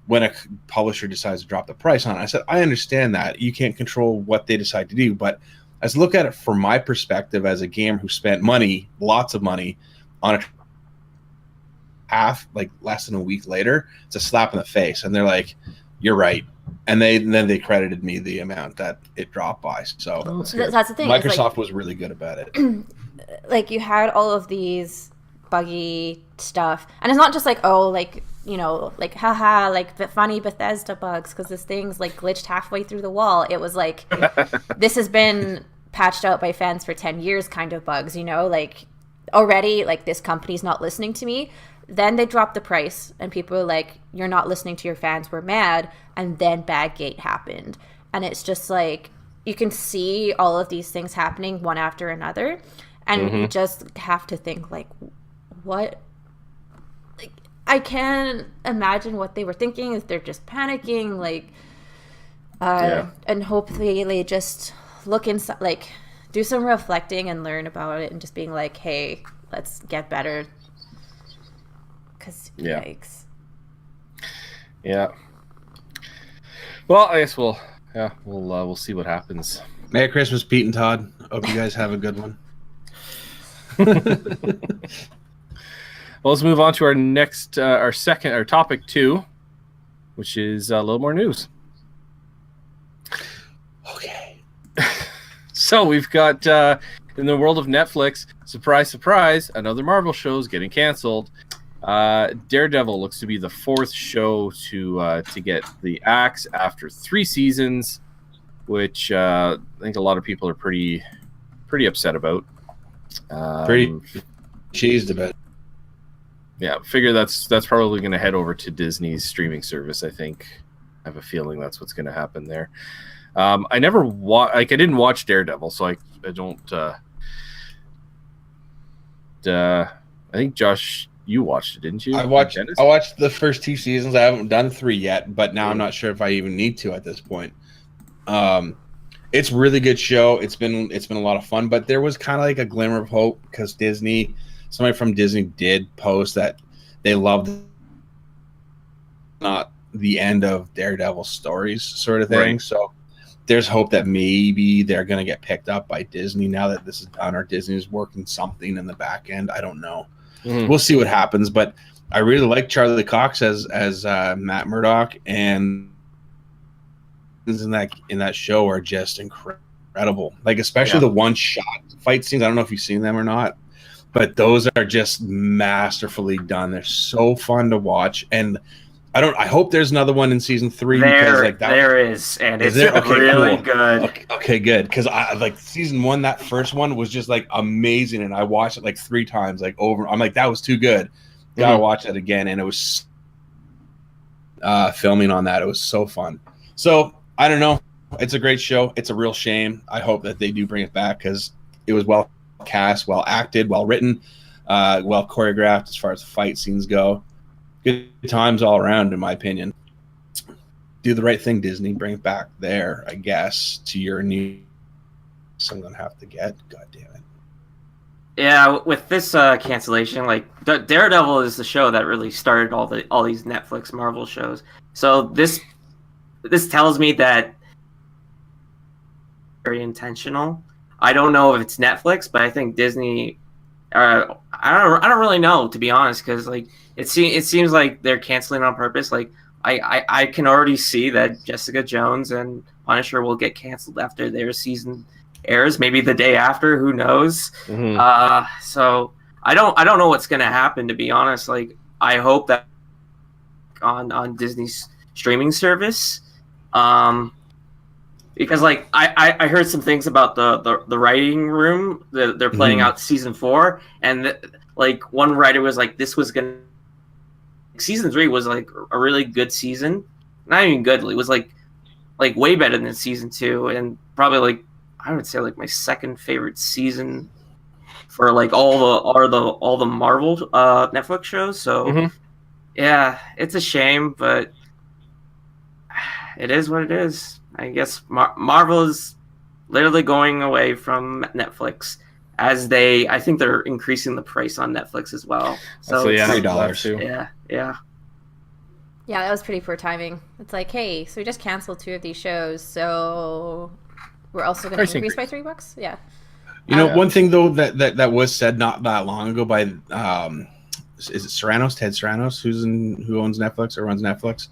when a publisher decides to drop the price on it. I said, I understand that. You can't control what they decide to do, but as look at it from my perspective as a gamer who spent money, lots of money, on a half, less than a week later, it's a slap in the face. And they're like, you're right. And then they credited me the amount that it dropped by. So that's the thing. Microsoft was really good about it. You had all of these buggy stuff, and it's not just haha, the funny Bethesda bugs because this thing's glitched halfway through the wall. It was this has been patched out by fans for 10 years kind of bugs, already this company's not listening to me. Then they dropped the price, and people were like, you're not listening to your fans, we're mad. And then Baggate happened. And it's just you can see all of these things happening one after another. And you just have to think, what? I can't imagine what they were thinking, if they're just panicking, and hopefully they just look inside, do some reflecting and learn about it, and just being hey, let's get better. Because yikes. Yeah. Well, I guess we'll see what happens. Merry Christmas, Pete and Todd. Hope you guys have a good one. Well, let's move on to our next, our topic 2, which is a little more news. Okay. So we've got in the world of Netflix, surprise, surprise, another Marvel show is getting canceled. Daredevil looks to be the 4th show to get the axe after 3 seasons, which I think a lot of people are pretty upset about. Pretty cheesed about it. Yeah, figure that's probably going to head over to Disney's streaming service. I think I have a feeling that's what's going to happen there. I never I didn't watch Daredevil, so I don't. I think Josh, you watched it, didn't you? I watched the first 2 seasons. I haven't done 3 yet, but now I'm not sure if I even need to at this point. It's a really good show. It's been a lot of fun, but there was kind of like a glimmer of hope because somebody from Disney did post that they loved not the end of Daredevil stories sort of thing. Right. So there's hope that maybe they're going to get picked up by Disney now that this is done, or Disney's working something in the back end. I don't know. Mm-hmm. We'll see what happens, but I really like Charlie Cox as Matt Murdock, and in that show are just incredible. Like especially the one-shot fight scenes. I don't know if you've seen them or not, but those are just masterfully done. They're so fun to watch, and I hope there's another one in season 3 because like that. There is, and it's Okay, really cool. good. Okay, good. Because I like season 1. That first one was just like amazing, and I watched it like 3 times, like over. I'm like, that was too good. Gotta watch it again, and it was filming on that. It was so fun. So I don't know. It's a great show. It's a real shame. I hope that they do bring it back because it was well cast, well acted, well written, well choreographed as far as the fight scenes go. Good times all around, in my opinion. Do the right thing, Disney. Bring it back there, I guess, to your new. I'm gonna have to get. God damn it. Yeah, with this cancellation, like Daredevil is the show that really started all these Netflix Marvel shows. So this tells me that very intentional. I don't know if it's Netflix, but I think Disney. I don't really know, to be honest, because like it seems like they're canceling on purpose. Like I can already see that Jessica Jones and Punisher will get canceled after their season airs, maybe the day after. Who knows? Mm-hmm. So I don't know what's gonna happen, to be honest. Like I hope that on Disney's streaming service. Because like I heard some things about the writing room. They're planning out season 4, and like one writer was like, this was gonna season 3 was like a really good season. Not even good. It was like way better than season 2, and probably like I would say like my second favorite season for like all the Marvel Netflix shows. So yeah, it's a shame, but it is what it is. I guess Marvel is literally going away from Netflix I think they're increasing the price on Netflix as well. So yeah, $3. Yeah. Yeah, that was pretty poor timing. It's like, hey, so we just canceled 2 of these shows, so we're also going to increase by $3? Yeah. You know, one thing though that was said not that long ago by is it Serranos, Ted Serranos, who owns Netflix or runs Netflix.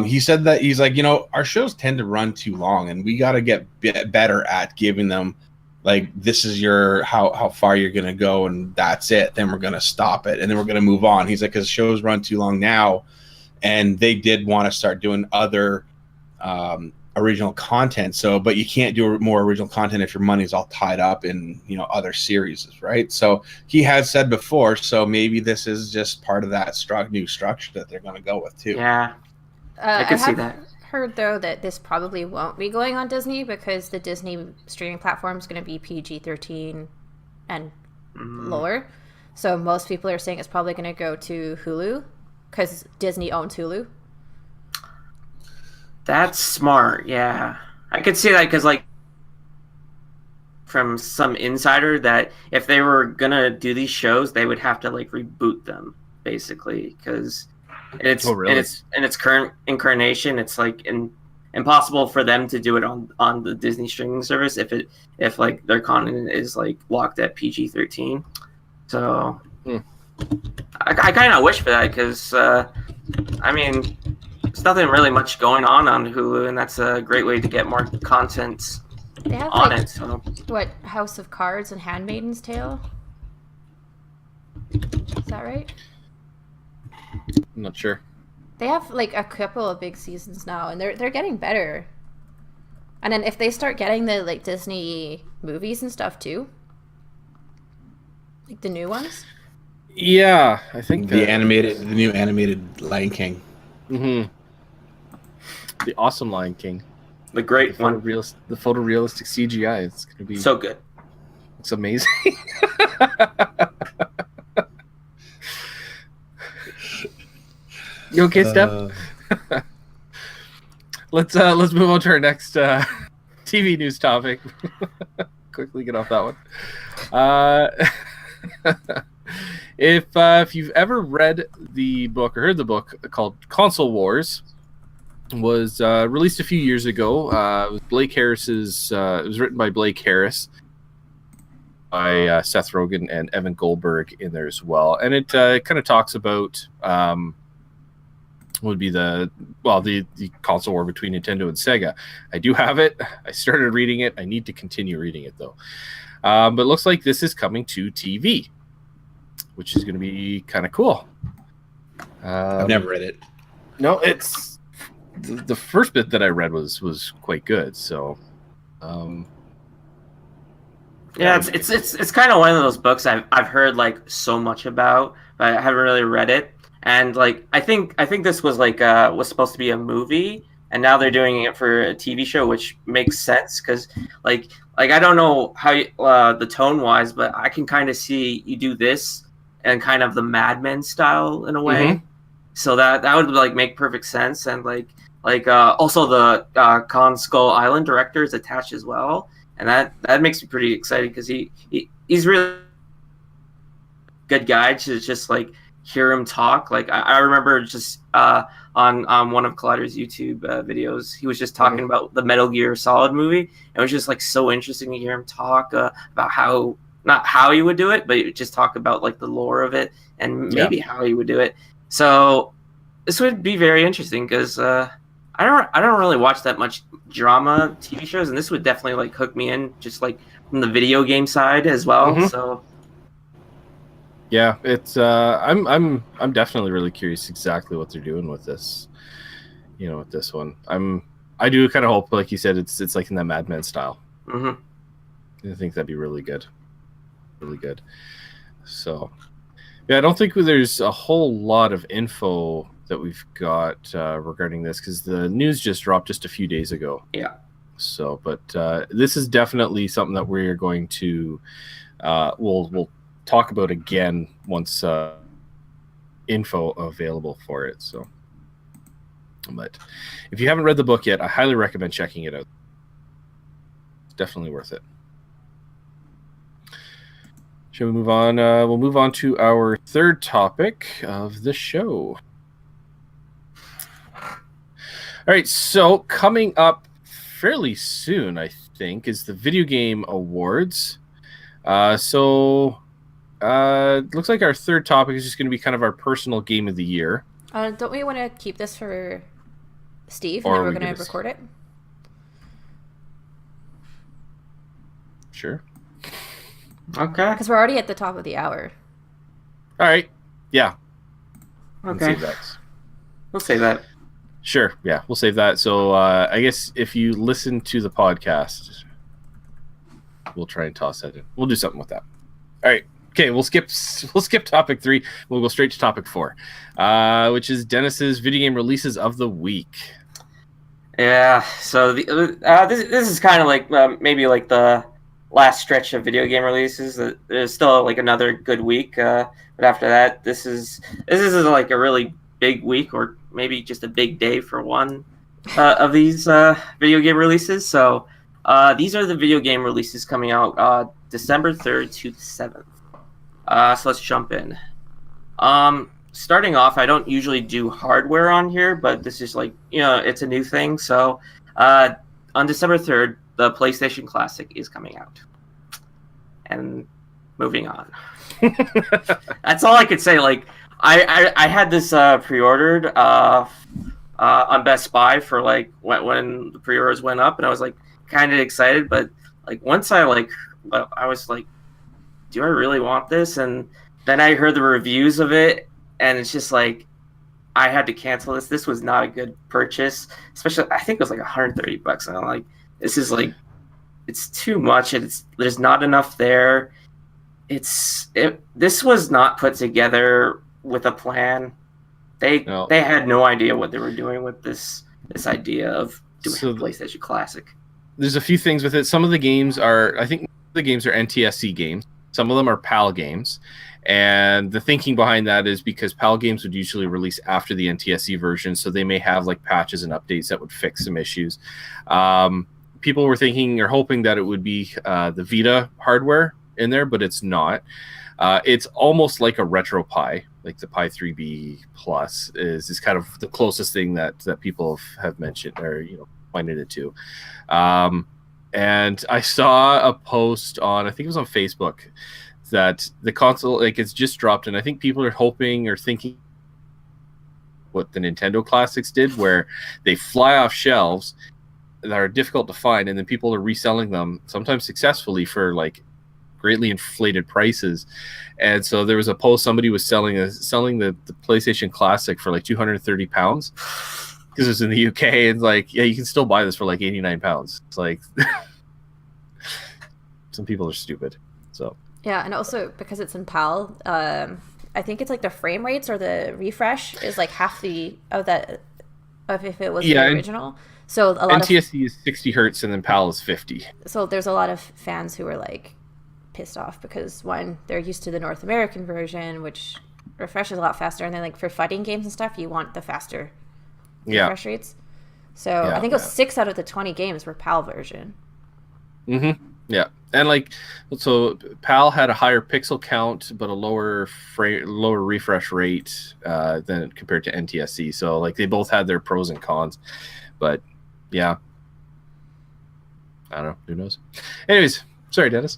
He said that he's like, you know, our shows tend to run too long, and we got to get better at giving them like, this is your how far you're gonna go, and that's it. Then we're gonna stop it, and then we're gonna move on. He's like, because shows run too long now, and they did want to start doing other original content. So, but you can't do more original content if your money's all tied up in, you know, other series, right? So he has said before. So maybe this is just part of that new structure that they're going to go with too. Yeah. I can see that. Heard though that this probably won't be going on Disney because the Disney streaming platform is going to be PG-13 and lower. So most people are saying it's probably going to go to Hulu because Disney owns Hulu. That's smart. Yeah, I could see that because like from some insider that if they were gonna do these shows, they would have to like reboot them basically because in its current incarnation, it's like impossible for them to do it on the Disney streaming service if like their content is like locked at PG-13. So I kind of wish for that because I mean, there's nothing really much going on Hulu, and that's a great way to get more content They have on like it. So what, House of Cards and Handmaiden's Tale? Is that right? I'm not sure. They have like a couple of big seasons now, and they're getting better. And then if they start getting the like Disney movies and stuff too, like the new ones. Yeah, I think The new animated Lion King. The awesome Lion King. the great one, The photorealistic CGI. It's gonna be so good. It's amazing. You okay, Steph? Let's move on to our next TV news topic. Quickly get off that one. If you've ever read the book or heard the book called Console Wars, was released a few years ago. It was Blake Harris's. It was written by Blake Harris, by Seth Rogen and Evan Goldberg in there as well, and it kind of talks about would be the console war between Nintendo and Sega. I do have it. I started reading it. I need to continue reading it though. But it looks like this is coming to TV, which is going to be kind of cool. I've never read it. No, it's the first bit that I read was quite good. So, Yeah, it's kind of one of those books I've heard like so much about, but I haven't really read it. And like I think this was like was supposed to be a movie, and now they're doing it for a TV show, which makes sense because like I don't know how the tone wise, but I can kind of see you do this and kind of the Mad Men style in a way. Mhm. So that would like make perfect sense, and like also the Con Skull Island director is attached as well, and that makes me pretty excited because he's really good guy to just like hear him talk. Like I remember just on one of Collider's YouTube videos, he was just talking about the Metal Gear Solid movie. It was just like so interesting to hear him talk about not how he would do it, but just talk about like the lore of it and maybe how he would do it. So this would be very interesting because I don't really watch that much drama TV shows, and this would definitely like hook me in just like from the video game side as well. So yeah, it's I'm definitely really curious exactly what they're doing with this. You know, with this one, I do kind of hope, like you said, it's like in that Mad Men style. I think that'd be really good, really good. So yeah, I don't think there's a whole lot of info that we've got regarding this because the news just dropped just a few days ago. yeah. So, but this is definitely something that we're going to we'll talk about again once info available for it. So, but if you haven't read the book yet, I highly recommend checking it out. It's definitely worth it. Shall we move on? We'll move on to our third topic of the show. All right, so coming up fairly soon, I think, is the Video Game Awards. So it looks like our third topic is just going to be kind of our personal game of the year. Don't we want to keep this for Steve, and Or then we're we going could to record it? Sure. Okay. Because we're already at the top of the hour. All right. Yeah. We can Okay. save that. We'll say that. Sure. Yeah, we'll save that. So I guess if you listen to the podcast, we'll try and toss that in. We'll do something with that. All right. Okay, we'll skip topic 3. We'll go straight to topic 4, which is Dennis's video game releases of the week. Yeah. So this is kind of like maybe like the last stretch of video game releases. There's still like another good week, but after that, this is like a really big week, or maybe just a big day for one of these video game releases. So these are the video game releases coming out December 3rd to the 7th. So let's jump in. Starting off, I don't usually do hardware on here, but this is like, it's a new thing. So On December 3rd, the PlayStation Classic is coming out. And moving on. That's all I could say. Like, I had this pre-ordered on Best Buy for like when the pre-orders went up, and I was like kind of excited, but like once I was like, do I really want this? And then I heard the reviews of it, and it's just like I had to cancel this. This was not a good purchase, especially I think it was like $130, and I'm like, this is like, it's too much. There's not enough there. This was not put together with a plan. They had no idea what they were doing with this idea of doing a PlayStation Classic. There's a few things with it. Some of the games are, I think the games are NTSC games. Some of them are PAL games. And the thinking behind that is because PAL games would usually release after the NTSC version, so they may have like patches and updates that would fix some issues. People were thinking or hoping that it would be the Vita hardware in there, but it's not. It's almost like a retro Pi, like the Pi 3B Plus is kind of the closest thing that people have mentioned or pointed it to. And I saw a post on, I think it was on Facebook, that the console, like, it's just dropped, and I think people are hoping or thinking what the Nintendo Classics did, where they fly off shelves that are difficult to find, and then people are reselling them, sometimes successfully, for like greatly inflated prices. And so there was a post, somebody was selling the PlayStation Classic for like £230 because it was in the UK, and like, yeah, you can still buy this for like £89. It's like some people are stupid. So yeah, and also because it's in PAL, I think it's like the frame rates or the refresh is like half of if it was the original. So a lot NTSC is 60 hertz and then PAL is 50. So there's a lot of fans who are like pissed off because one, they're used to the North American version, which refreshes a lot faster, and then like for fighting games and stuff, you want the faster refresh rates. So I think it was 6 out of the 20 games were PAL version. Mm-hmm. Yeah, and like, so PAL had a higher pixel count but a lower refresh rate than compared to NTSC. So like they both had their pros and cons, but yeah, I don't know. Who knows? Anyways, sorry, Dennis.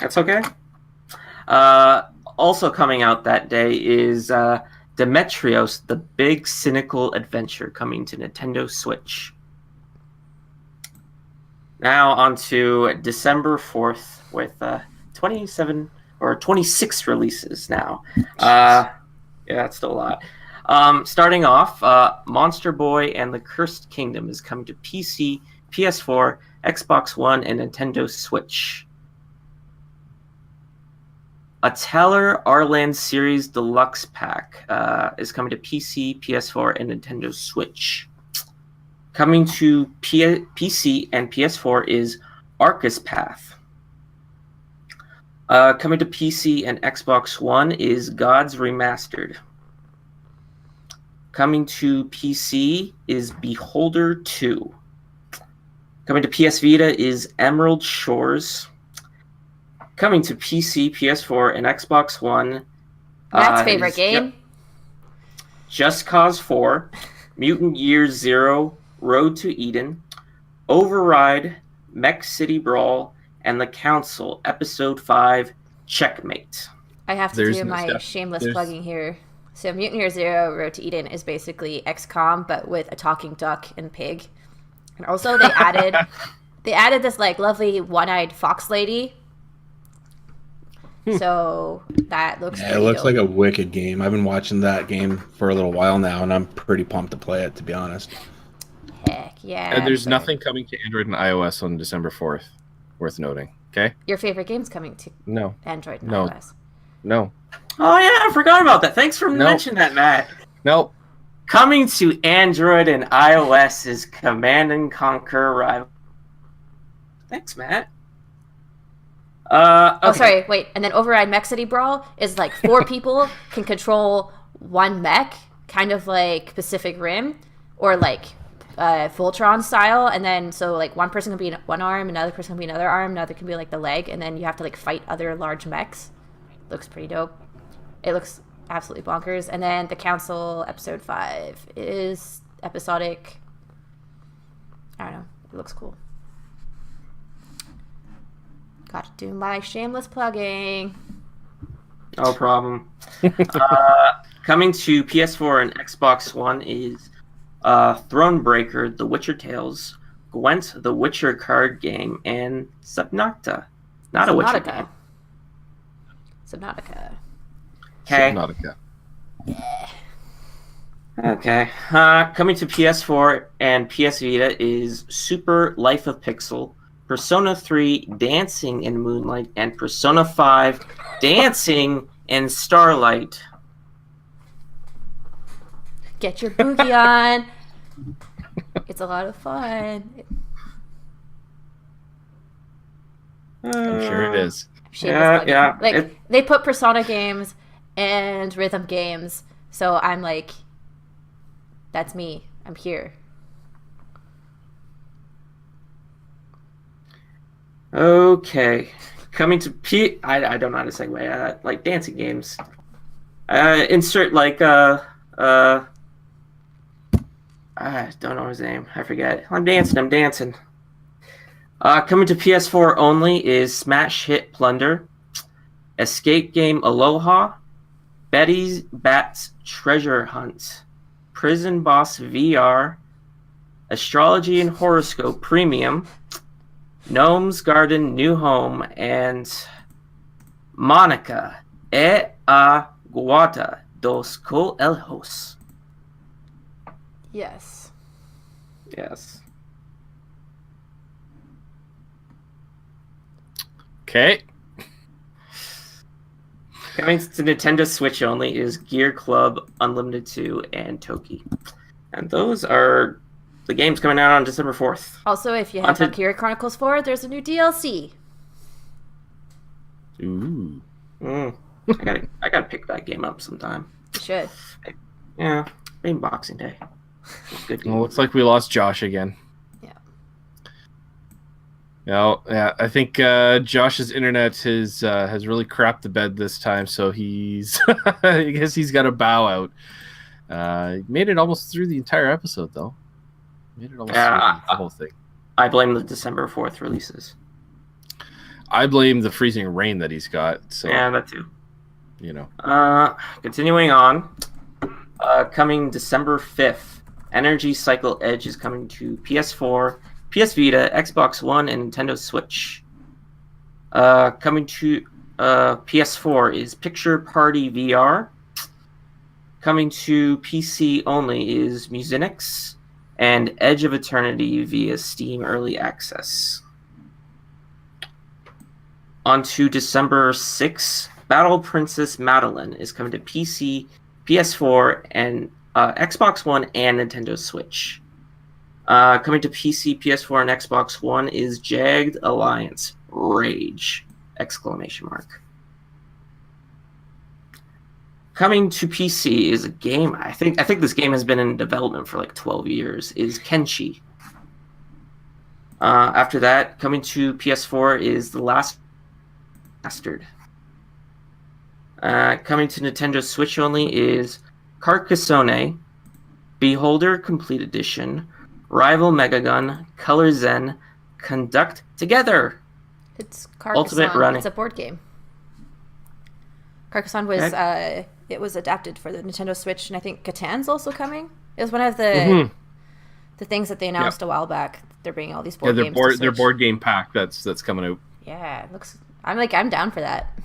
That's okay. Also coming out that day is Demetrios, the Big Cynical Adventure, coming to Nintendo Switch. Now on to December 4th with 27 or 26 releases now. Yeah, that's still a lot. Starting off, Monster Boy and the Cursed Kingdom is coming to PC, PS4, Xbox One, and Nintendo Switch. A Teller Arland Series Deluxe Pack is coming to PC, PS4, and Nintendo Switch. Coming to PC and PS4 is Arcus Path. Coming to PC and Xbox One is Gods Remastered. Coming to PC is Beholder 2. Coming to PS Vita is Emerald Shores. Coming to PC, PS4, and Xbox One. Matt's favorite game. Just Cause 4, Mutant Year Zero, Road to Eden, Override, Mech City Brawl, and The Council, Episode 5, Checkmate. I have to do my shameless plugging here. So Mutant Year Zero, Road to Eden is basically XCOM, but with a talking duck and pig. And also they added this like lovely one-eyed fox lady. So that looks it looks dope. Like a wicked game. I've been watching that game for a little while now, and I'm pretty pumped to play it, to be honest. Heck yeah. And there's nothing coming to Android and iOS on December 4th, worth noting. Okay? Your favorite game's coming to Android and iOS. No. Oh yeah, I forgot about that. Thanks for mentioning that, Matt. Nope. Coming to Android and iOS is Command & Conquer Rival. Thanks, Matt. Okay. Oh, sorry, wait. And then Override Mech City Brawl is like 4 people can control one mech, kind of like Pacific Rim, or like Voltron style. And then, so like one person can be one arm, another person can be another arm, another can be like the leg, and then you have to like fight other large mechs. Looks pretty dope. It looks absolutely bonkers. And then The Council, Episode 5 is episodic. I don't know. It looks cool. Got to do my shameless plugging. No problem. Coming to PS4 and Xbox One is Thronebreaker, The Witcher Tales, Gwent, The Witcher card game, and Subnautica. Not a Witcher game. Subnautica. Okay. Subnautica. Okay. Coming to PS4 and PS Vita is Super Life of Pixel, Persona 3 Dancing in Moonlight, and Persona 5 Dancing in Starlight. Get your boogie on. It's a lot of fun. I'm sure it is. Shameless Yeah. Like they put Persona games and rhythm games, so I'm like, that's me. I'm here. Okay. Coming to I don't know how to segue. Like dancing games. Insert like I don't know his name. I forget. I'm dancing. Coming to PS4 only is Smash Hit Plunder, Escape Game Aloha, Betty's Bats Treasure Hunt, Prison Boss VR, Astrology and Horoscope Premium, Gnome's Garden New Home, and Monica e Aguada dos Coelhos. Yes. Yes. Okay. Coming to Nintendo Switch only is Gear Club Unlimited 2 and Toki. And those are the games coming out on December 4th. Also, if you have Valkyria Chronicles 4, there's a new DLC. Ooh. I gotta pick that game up sometime. You should. Yeah, maybe Boxing Day. Good game. Well, looks like we lost Josh again. Yeah. Yeah, I think Josh's internet has really crapped the bed this time, so he's I guess he's got to bow out. Made it almost through the entire episode though. Made it almost through the whole thing. I blame the December 4th releases. I blame the freezing rain that he's got. So Yeah, that too. you know. Continuing on. Coming December 5th, Energy Cycle Edge is coming to PS4, PS Vita, Xbox One, and Nintendo Switch. Coming to PS4 is Picture Party VR. Coming to PC only is Musinix and Edge of Eternity via Steam Early Access. On to December 6th, Battle Princess Madeline is coming to PC, PS4, and Xbox One and Nintendo Switch. Coming to PC, PS4, and Xbox One is Jagged Alliance Rage! Exclamation mark. Coming to PC is a game. I think this game has been in development for like 12 years. Is Kenshi. After that, coming to PS4 is The Last Bastard. Coming to Nintendo Switch only is Carcassonne, Beholder Complete Edition, Rival Megagun, Color Zen, Conduct Together. It's Carcassonne. Ultimate Running. It's a board game. Carcassonne was it was adapted for the Nintendo Switch, and I think Catan's also coming. It was one of the things that they announced a while back. They're bringing all these board games. Their board game pack that's coming out. Yeah, it looks. I'm down for that.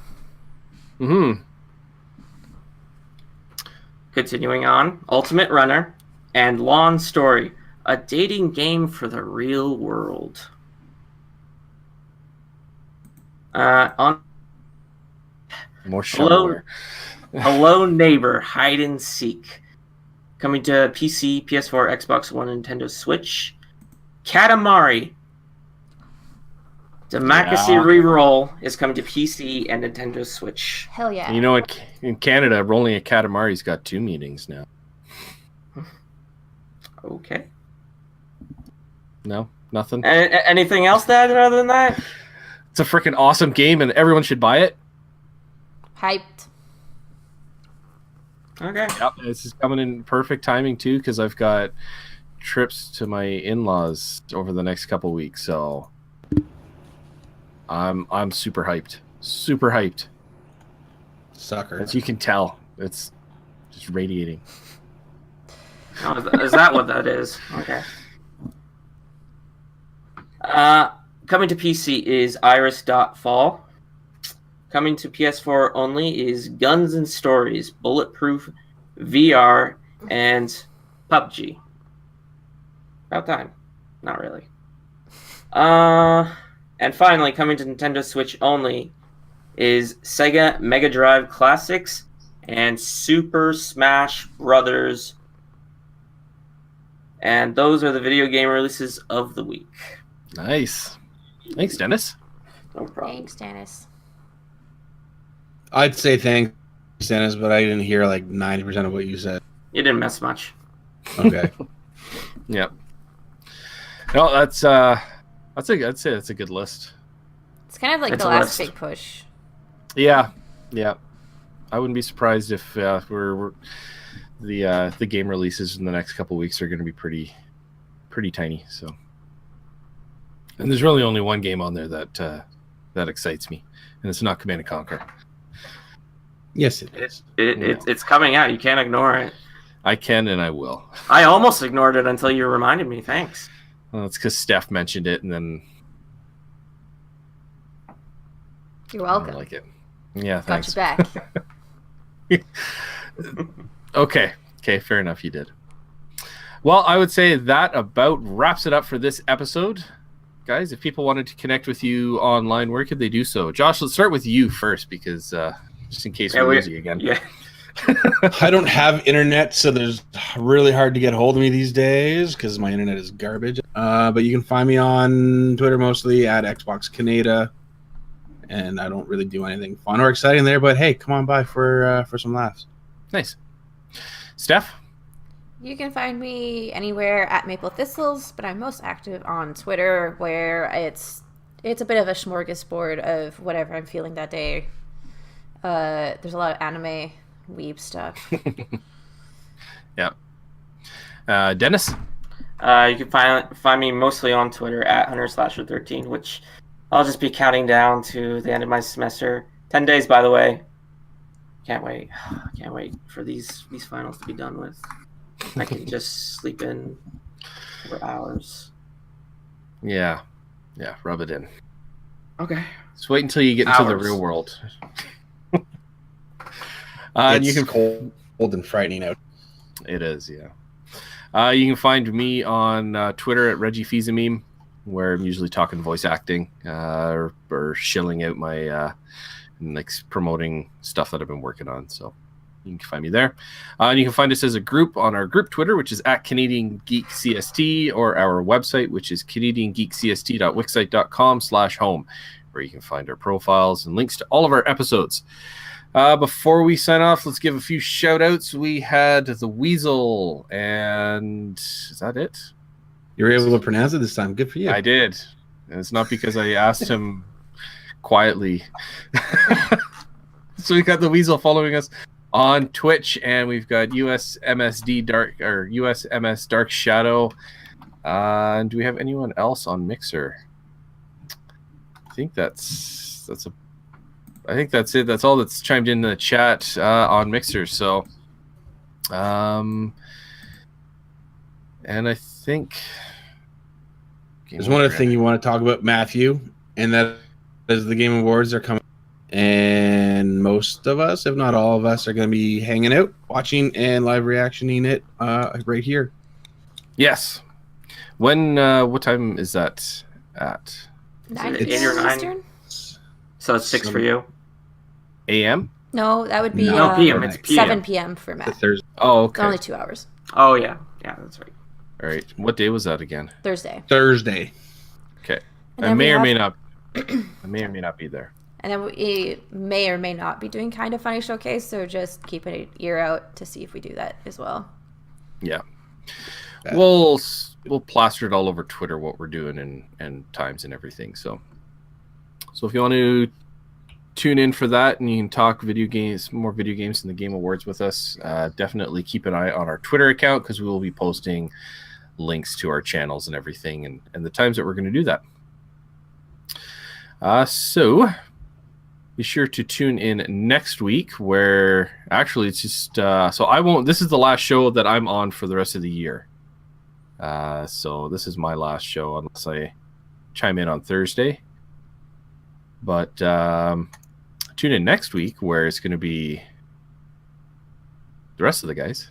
Continuing on, Ultimate Runner and Lawn Story, a dating game for the real world. On More shovelware. Hello Neighbor, Hide and Seek. Coming to PC, PS4, Xbox One, Nintendo Switch. Katamari. Democracy Reroll is coming to PC and Nintendo Switch. Hell yeah. You know, in Canada, rolling a Katamari's got 2 meanings now. Okay. No? Nothing? Anything else that other than that? It's a freaking awesome game, and everyone should buy it. Hyped. Okay. Yep, this is coming in perfect timing, too, because I've got trips to my in-laws over the next couple weeks, so I'm super hyped. Super hyped. Sucker. As you can tell, it's just radiating. Oh, is that what that is? Okay. Coming to PC is Iris.Fall. Coming to PS4 only is Guns and Stories, Bulletproof VR, and PUBG. About time. Not really. And finally, coming to Nintendo Switch only is Sega Mega Drive Classics and Super Smash Brothers. And those are the video game releases of the week. Nice. Thanks, Dennis. No problem. Thanks, Dennis. I'd say thanks, Dennis, but I didn't hear like 90% of what you said. You didn't miss much. Okay. Yep. No, I'd say that's a good list. It's kind of like It's the a last list. big push. Yeah. I wouldn't be surprised if the game releases in the next couple weeks are going to be pretty tiny. So, and there's really only one game on there that excites me, and it's not Command & Conquer. Yes, it is. It's coming out. You can't ignore it. I can and I will. I almost ignored it until you reminded me. Thanks. Well, it's because Steph mentioned it, and then You're I welcome. don't like it. Yeah, Got thanks. you back. Okay, fair enough. You did. Well, I would say that about wraps it up for this episode. Guys, if people wanted to connect with you online, where could they do so? Josh, let's start with you first, because just in case we lose you again. Yeah. I don't have internet, so there's really hard to get hold of me these days because my internet is garbage. But you can find me on Twitter mostly at Xbox Canada, and I don't really do anything fun or exciting there. But hey, come on by for some laughs. Nice. Steph? You can find me anywhere at Maple Thistles, but I'm most active on Twitter, where it's a bit of a smorgasbord of whatever I'm feeling that day. There's a lot of anime, weeb stuff. Yeah. Dennis? You can find me mostly on Twitter at Hunter/13, which I'll just be counting down to the end of my semester. 10 days, by the way. Can't wait. Can't wait for these finals to be done with. I can just sleep in for hours. Yeah, rub it in. Okay. Just wait until you get into the Hours. real world. And you It's can cold and frightening out. It is, yeah. You can find me on Twitter at ReggieFizameme, where I'm usually talking voice acting or shilling out my promoting stuff that I've been working on. So you can find me there. And you can find us as a group on our group Twitter, which is at Canadian Geek CST, or our website, which is canadiangeekcst.wixsite.com/home, where you can find our profiles and links to all of our episodes. Before we sign off, let's give a few shout outs. We had the Weasel, and is that it? You were able to pronounce it this time. Good for you. I did. And it's not because I asked him quietly. So we got the Weasel following us on Twitch, and we've got USMSD USMS Dark Shadow. And do we have anyone else on Mixer? I think that's it. That's all that's chimed in the chat on Mixer. So, and I think There's one other thing you want to talk about, Matthew, and that is the Game Awards are coming. And most of us, if not all of us, are going to be hanging out, watching, and live reactioning it right here. Yes. When? What time is that at? 9 It's p.m. 8 or 9. Eastern? So it's 6 for you. A.M. No, that would be No, PM. It's PM. 7 p.m. for The Matt. Thursday. Oh, It's okay. only 2 hours. Oh, yeah. Yeah, that's right. All right. What day was that again? Thursday. Okay. And I then we may or have- may not. I may or may not be there. And then we may or may not be doing Kind of Funny Showcase, so just keep an ear out to see if we do that as well. Yeah. Yeah. We'll plaster it all over Twitter what we're doing and times and everything. So if you want to tune in for that and you can talk more video games in the Game Awards with us, definitely keep an eye on our Twitter account, because we will be posting links to our channels and everything, and the times that we're going to do that. So be sure to tune in next week, where actually it's just so I won't. This is the last show that I'm on for the rest of the year. So this is my last show unless I chime in on Thursday. But tune in next week, where it's going to be the rest of the guys,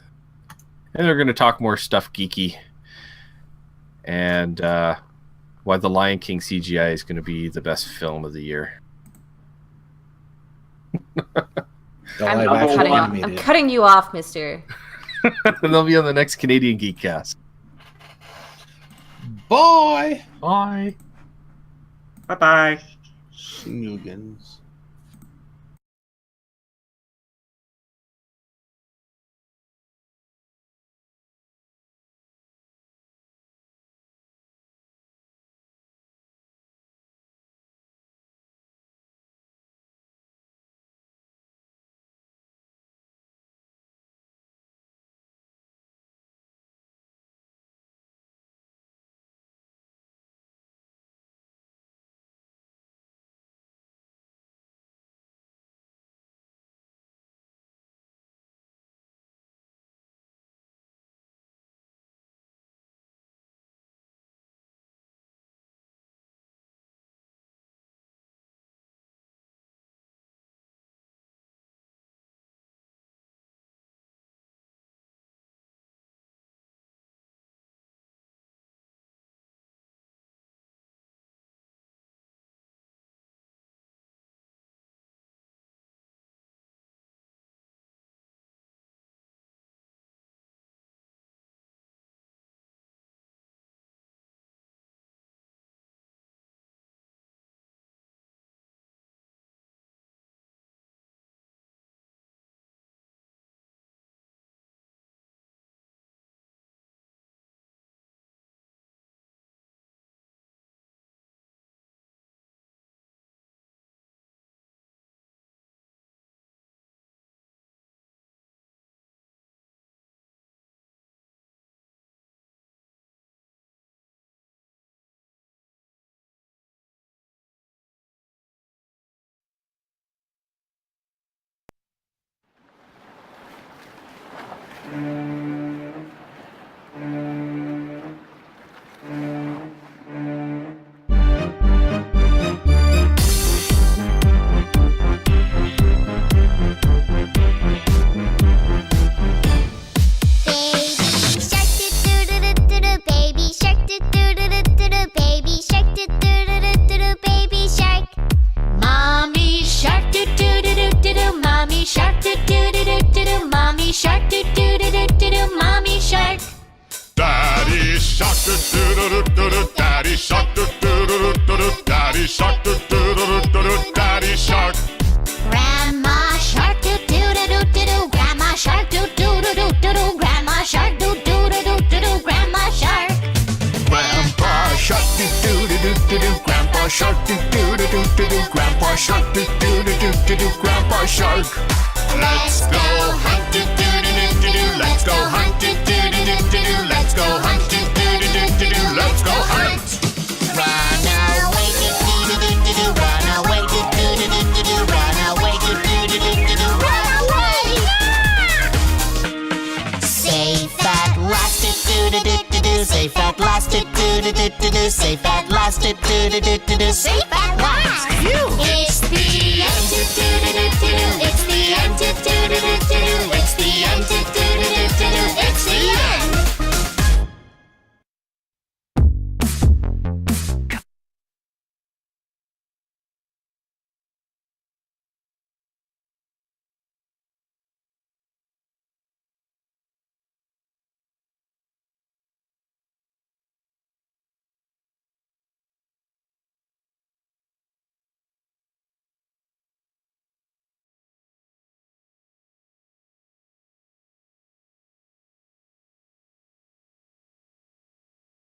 and they're going to talk more stuff geeky, and why the Lion King CGI is going to be the best film of the year. I'm cutting you off, mister. And they'll be on the next Canadian Geekcast. Bye. Bye. Bye-bye. Snoogans. Safe at last, safe